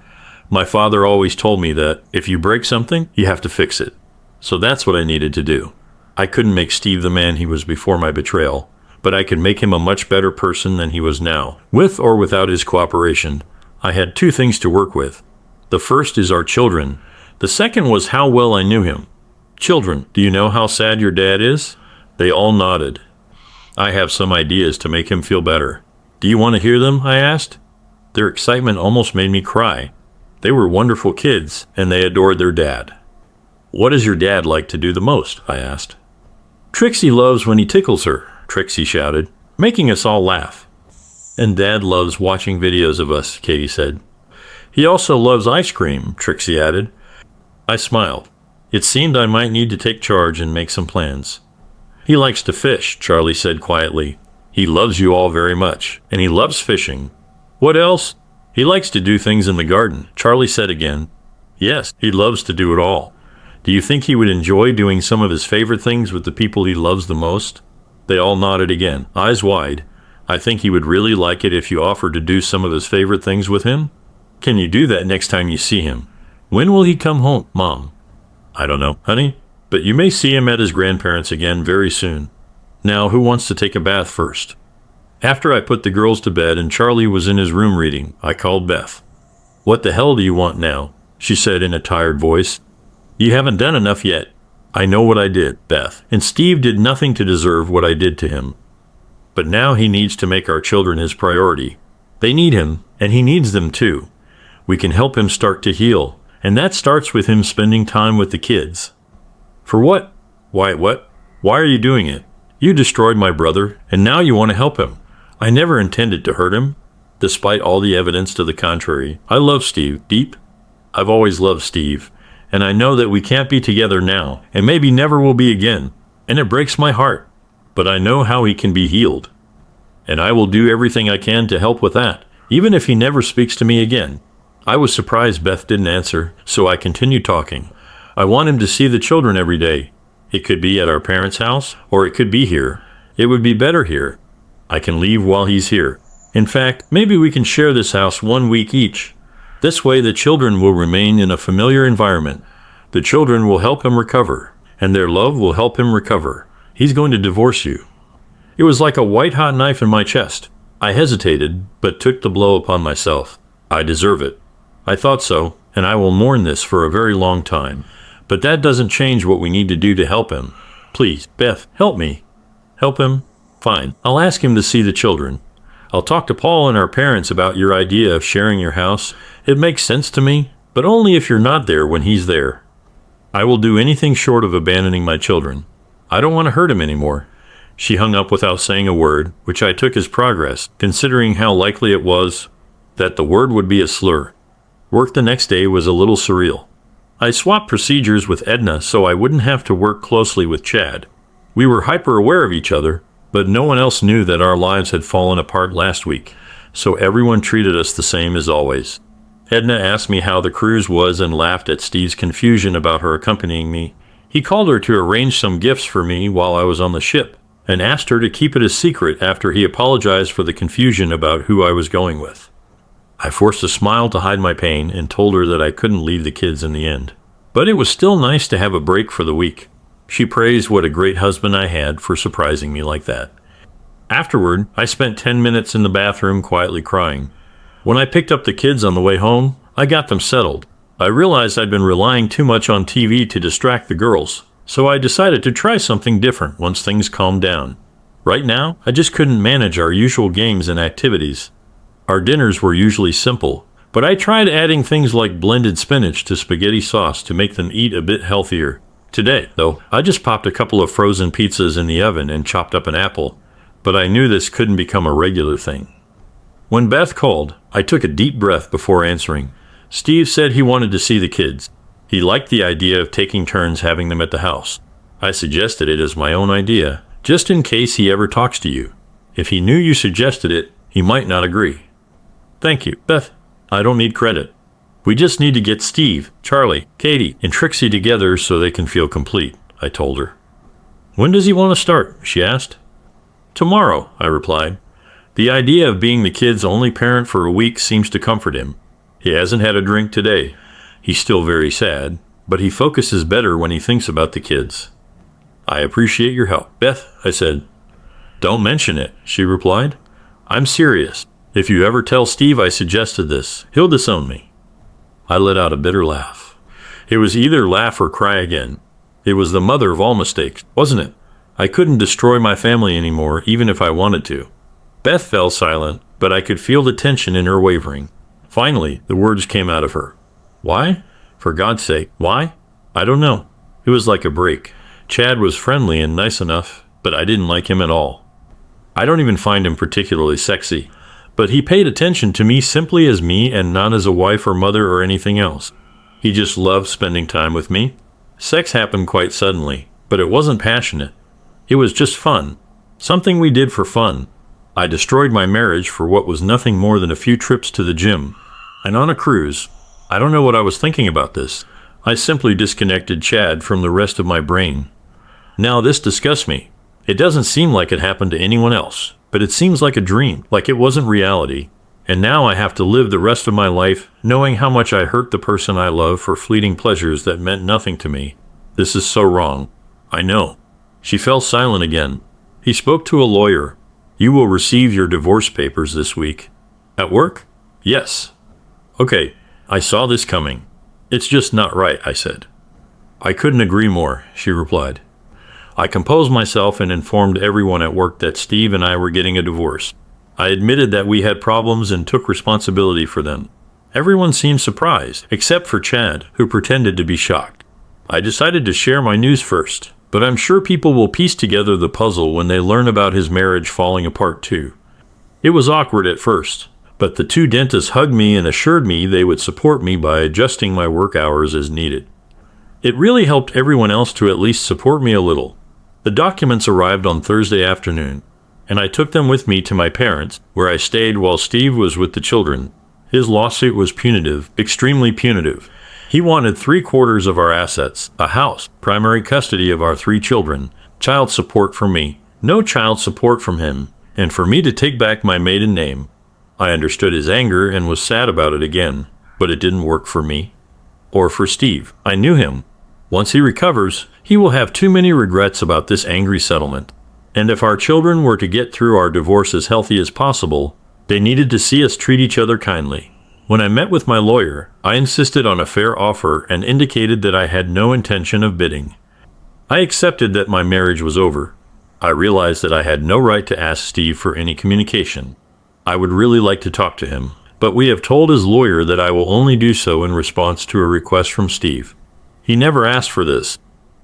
My father always told me that if you break something, you have to fix it. So that's what I needed to do. I couldn't make Steve the man he was before my betrayal, but I could make him a much better person than he was now. With or without his cooperation, I had two things to work with. The first is our children. The second was how well I knew him. Children, do you know how sad your dad is? They all nodded. I have some ideas to make him feel better. Do you want to hear them? I asked. Their excitement almost made me cry. They were wonderful kids, and they adored their dad. What does your dad like to do the most? I asked. Trixie loves when he tickles her, Trixie shouted, making us all laugh. And Dad loves watching videos of us, Katie said. He also loves ice cream, Trixie added. I smiled. It seemed I might need to take charge and make some plans. He likes to fish, Charlie said quietly. He loves you all very much, and he loves fishing. What else? He likes to do things in the garden, Charlie said again. Yes, he loves to do it all. Do you think he would enjoy doing some of his favorite things with the people he loves the most? They all nodded again, eyes wide. I think he would really like it if you offered to do some of his favorite things with him. Can you do that next time you see him? When will he come home, Mom? I don't know, honey, but you may see him at his grandparents' again very soon. Now, who wants to take a bath first? After I put the girls to bed and Charlie was in his room reading, I called Beth. What the hell do you want now? She said in a tired voice. You haven't done enough yet. I know what I did, Beth, and Steve did nothing to deserve what I did to him. But now he needs to make our children his priority. They need him, and he needs them too. We can help him start to heal, and that starts with him spending time with the kids. For what? Why, what? Why are you doing it? You destroyed my brother, and now you want to help him. I never intended to hurt him. Despite all the evidence to the contrary, I love Steve deep. I've always loved Steve, and I know that we can't be together now, and maybe never will be again, and it breaks my heart. But I know how he can be healed, and I will do everything I can to help with that, even if he never speaks to me again. I was surprised Beth didn't answer, so I continued talking. I want him to see the children every day. It could be at our parents' house, or it could be here. It would be better here. I can leave while he's here. In fact, maybe we can share this house 1 week each. This way the children will remain in a familiar environment. The children will help him recover, and their love will help him recover. He's going to divorce you. It was like a white-hot knife in my chest. I hesitated, but took the blow upon myself. I deserve it. I thought so, and I will mourn this for a very long time. But that doesn't change what we need to do to help him. Please, Beth, help me. Help him? Fine. I'll ask him to see the children. I'll talk to Paul and our parents about your idea of sharing your house. It makes sense to me, but only if you're not there when he's there. I will do anything short of abandoning my children. I don't want to hurt him anymore. She hung up without saying a word, which I took as progress, considering how likely it was that the word would be a slur. Work the next day was a little surreal. I swapped procedures with Edna so I wouldn't have to work closely with Chad. We were hyper-aware of each other, but no one else knew that our lives had fallen apart last week, so everyone treated us the same as always. Edna asked me how the cruise was and laughed at Steve's confusion about her accompanying me. He called her to arrange some gifts for me while I was on the ship, and asked her to keep it a secret after he apologized for the confusion about who I was going with. I forced a smile to hide my pain and told her that I couldn't leave the kids in the end. But it was still nice to have a break for the week. She praised what a great husband I had for surprising me like that. Afterward, I spent 10 minutes in the bathroom quietly crying. When I picked up the kids on the way home, I got them settled. I realized I'd been relying too much on TV to distract the girls, so I decided to try something different once things calmed down. Right now, I just couldn't manage our usual games and activities. Our dinners were usually simple, but I tried adding things like blended spinach to spaghetti sauce to make them eat a bit healthier. Today, though, I just popped a couple of frozen pizzas in the oven and chopped up an apple, but I knew this couldn't become a regular thing. When Beth called, I took a deep breath before answering. Steve said he wanted to see the kids. He liked the idea of taking turns having them at the house. I suggested it as my own idea, just in case he ever talks to you. If he knew you suggested it, he might not agree. Thank you, Beth. I don't need credit. We just need to get Steve, Charlie, Katie, and Trixie together so they can feel complete, I told her. When does he want to start? She asked. Tomorrow, I replied. The idea of being the kid's only parent for a week seems to comfort him. He hasn't had a drink today. He's still very sad, but he focuses better when he thinks about the kids. I appreciate your help, Beth, I said. Don't mention it, she replied. I'm serious. If you ever tell Steve I suggested this, he'll disown me. I let out a bitter laugh. It was either laugh or cry again. It was the mother of all mistakes, wasn't it? I couldn't destroy my family anymore, even if I wanted to. Beth fell silent, but I could feel the tension in her wavering. Finally, the words came out of her. Why? For God's sake, why? I don't know. It was like a break. Chad was friendly and nice enough, but I didn't like him at all. I don't even find him particularly sexy. But he paid attention to me simply as me and not as a wife or mother or anything else. He just loved spending time with me. Sex happened quite suddenly, but it wasn't passionate. It was just fun. Something we did for fun. I destroyed my marriage for what was nothing more than a few trips to the gym. And on a cruise. I don't know what I was thinking about this. I simply disconnected Chad from the rest of my brain. Now this disgusts me. It doesn't seem like it happened to anyone else. But but it seems like a dream, like it wasn't reality. And now I have to live the rest of my life knowing how much I hurt the person I love for fleeting pleasures that meant nothing to me. This is so wrong. I know. She fell silent again. He spoke to a lawyer. You will receive your divorce papers this week. At work? Yes. Okay, I saw this coming. It's just not right, I said. I couldn't agree more, she replied. I composed myself and informed everyone at work that Steve and I were getting a divorce. I admitted that we had problems and took responsibility for them. Everyone seemed surprised, except for Chad, who pretended to be shocked. I decided to share my news first, but I'm sure people will piece together the puzzle when they learn about his marriage falling apart too. It was awkward at first, but the two dentists hugged me and assured me they would support me by adjusting my work hours as needed. It really helped everyone else to at least support me a little. The documents arrived on Thursday afternoon, and I took them with me to my parents', where I stayed while Steve was with the children. His lawsuit was punitive, extremely punitive. He wanted 3/4 of our assets, a house, primary custody of our 3 children, child support for me, no child support from him, and for me to take back my maiden name. I understood his anger and was sad about it again, but it didn't work for me. Or for Steve. I knew him. Once he recovers, he will have too many regrets about this angry settlement. And if our children were to get through our divorce as healthy as possible, they needed to see us treat each other kindly. When I met with my lawyer, I insisted on a fair offer and indicated that I had no intention of bidding. I accepted that my marriage was over. I realized that I had no right to ask Steve for any communication. I would really like to talk to him, but we have told his lawyer that I will only do so in response to a request from Steve. He never asked for this.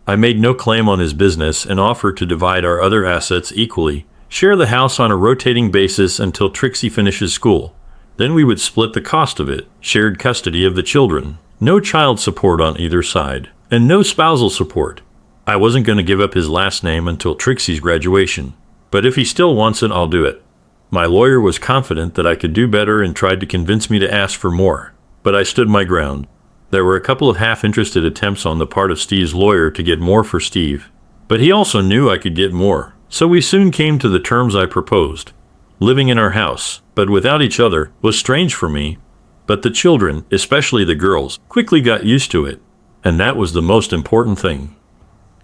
I made no claim on his business and offered to divide our other assets equally, share the house on a rotating basis until Trixie finishes school. Then we would split the cost of it, shared custody of the children, no child support on either side, and no spousal support. I wasn't going to give up his last name until Trixie's graduation, but if he still wants it, I'll do it. My lawyer was confident that I could do better and tried to convince me to ask for more, but I stood my ground. There were a couple of half-interested attempts on the part of Steve's lawyer to get more for Steve, but he also knew I could get more, so we soon came to the terms I proposed. Living in our house, but without each other, was strange for me, but the children, especially the girls, quickly got used to it, and that was the most important thing.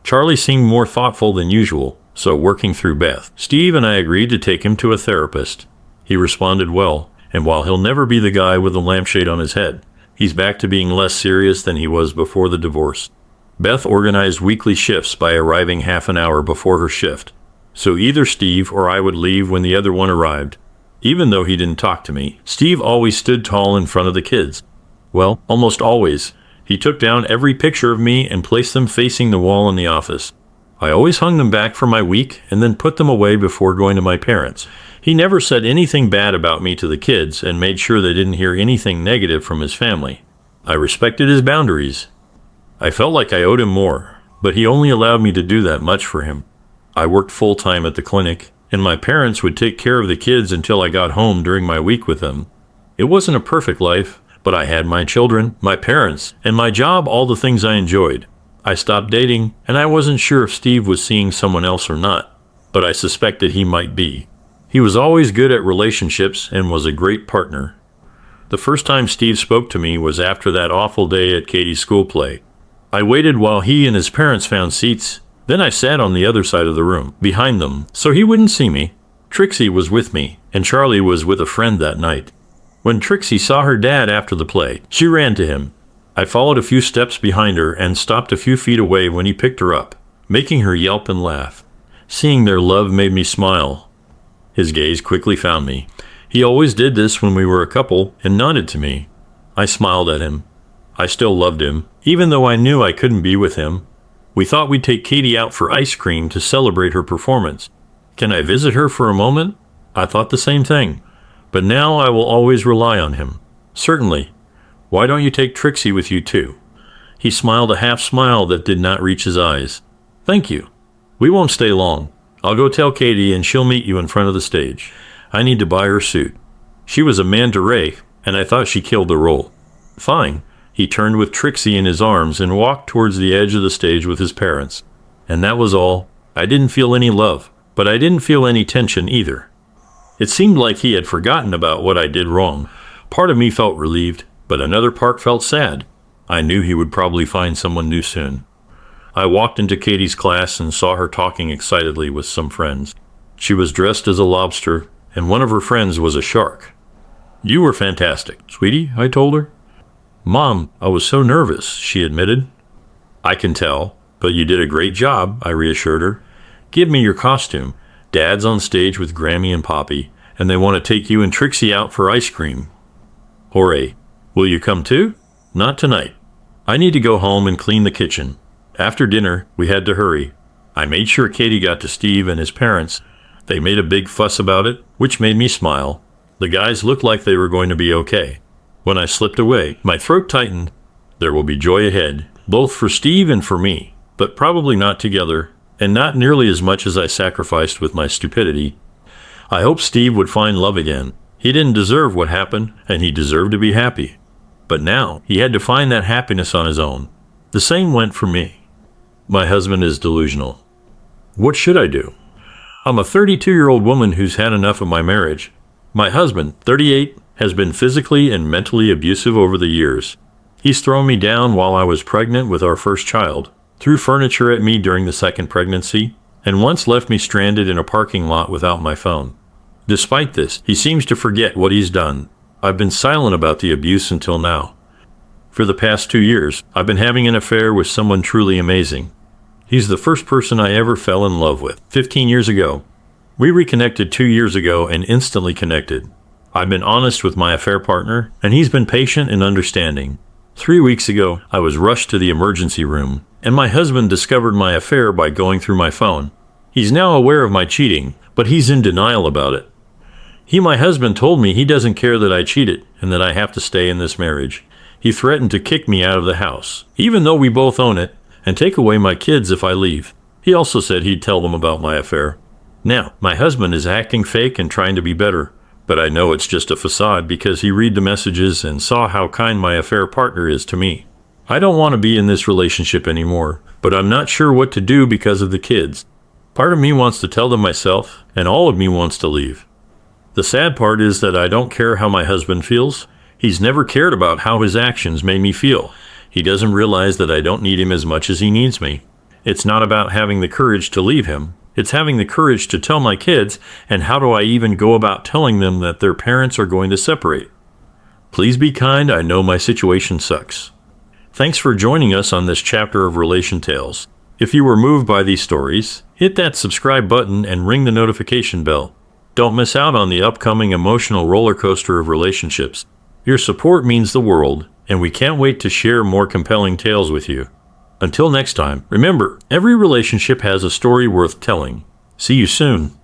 Charlie seemed more thoughtful than usual, so working through Beth, Steve and I agreed to take him to a therapist. He responded well, and while he'll never be the guy with a lampshade on his head, he's back to being less serious than he was before the divorce. Beth organized weekly shifts by arriving half an hour before her shift, so either Steve or I would leave when the other one arrived. Even though he didn't talk to me, Steve always stood tall in front of the kids. Well, almost always. He took down every picture of me and placed them facing the wall in the office. I always hung them back for my week and then put them away before going to my parents. He never said anything bad about me to the kids and made sure they didn't hear anything negative from his family. I respected his boundaries. I felt like I owed him more, but he only allowed me to do that much for him. I worked full-time at the clinic, and my parents would take care of the kids until I got home during my week with them. It wasn't a perfect life, but I had my children, my parents, and my job, all the things I enjoyed. I stopped dating, and I wasn't sure if Steve was seeing someone else or not, but I suspected he might be. He was always good at relationships and was a great partner. The first time Steve spoke to me was after that awful day at Katie's school play. I waited while he and his parents found seats. Then I sat on the other side of the room, behind them, so he wouldn't see me. Trixie was with me, and Charlie was with a friend that night. When Trixie saw her dad after the play, she ran to him. I followed a few steps behind her and stopped a few feet away when he picked her up, making her yelp and laugh. Seeing their love made me smile. His gaze quickly found me. He always did this when we were a couple and nodded to me. I smiled at him. I still loved him, even though I knew I couldn't be with him. We thought we'd take Katie out for ice cream to celebrate her performance. Can I visit her for a moment? I thought the same thing. But now I will always rely on him. Certainly. Why don't you take Trixie with you too? He smiled a half smile that did not reach his eyes. Thank you. We won't stay long. I'll go tell Katie and she'll meet you in front of the stage. I need to buy her suit. She was Amanda Ray, and I thought she killed the role. Fine. He turned with Trixie in his arms and walked towards the edge of the stage with his parents. And that was all. I didn't feel any love, but I didn't feel any tension either. It seemed like he had forgotten about what I did wrong. Part of me felt relieved, but another part felt sad. I knew he would probably find someone new soon. I walked into Katie's class and saw her talking excitedly with some friends. She was dressed as a lobster, and one of her friends was a shark. "You were fantastic, sweetie," I told her. "Mom, I was so nervous," she admitted. "I can tell, but you did a great job," I reassured her. "Give me your costume. Dad's on stage with Grammy and Poppy, and they want to take you and Trixie out for ice cream." "Hooray. Will you come too?" "Not tonight. I need to go home and clean the kitchen." After dinner, we had to hurry. I made sure Katie got to Steve and his parents. They made a big fuss about it, which made me smile. The guys looked like they were going to be okay. When I slipped away, my throat tightened. There will be joy ahead, both for Steve and for me, but probably not together, and not nearly as much as I sacrificed with my stupidity. I hoped Steve would find love again. He didn't deserve what happened, and he deserved to be happy. But now, he had to find that happiness on his own. The same went for me. My husband is delusional. What should I do? I'm a 32-year-old woman who's had enough of my marriage. My husband, 38, has been physically and mentally abusive over the years. He's thrown me down while I was pregnant with our first child, threw furniture at me during the second pregnancy, and once left me stranded in a parking lot without my phone. Despite this, he seems to forget what he's done. I've been silent about the abuse until now. For the past 2 years, I've been having an affair with someone truly amazing. He's the first person I ever fell in love with, 15 years ago. We reconnected 2 years ago and instantly connected. I've been honest with my affair partner, and he's been patient and understanding. 3 weeks ago, I was rushed to the emergency room, and my husband discovered my affair by going through my phone. He's now aware of my cheating, but he's in denial about it. My husband told me he doesn't care that I cheated and that I have to stay in this marriage. He threatened to kick me out of the house, even though we both own it, and take away my kids if I leave. He also said he'd tell them about my affair. Now, my husband is acting fake and trying to be better, but I know it's just a facade because he read the messages and saw how kind my affair partner is to me. I don't want to be in this relationship anymore, but I'm not sure what to do because of the kids. Part of me wants to tell them myself, and all of me wants to leave. The sad part is that I don't care how my husband feels. He's never cared about how his actions made me feel. He doesn't realize that I don't need him as much as he needs me. It's not about having the courage to leave him. It's having the courage to tell my kids, and how do I even go about telling them that their parents are going to separate? Please be kind. I know my situation sucks. Thanks for joining us on this chapter of Relation Tales. If you were moved by these stories, hit that subscribe button and ring the notification bell. Don't miss out on the upcoming emotional roller coaster of relationships. Your support means the world, and we can't wait to share more compelling tales with you. Until next time, remember, every relationship has a story worth telling. See you soon.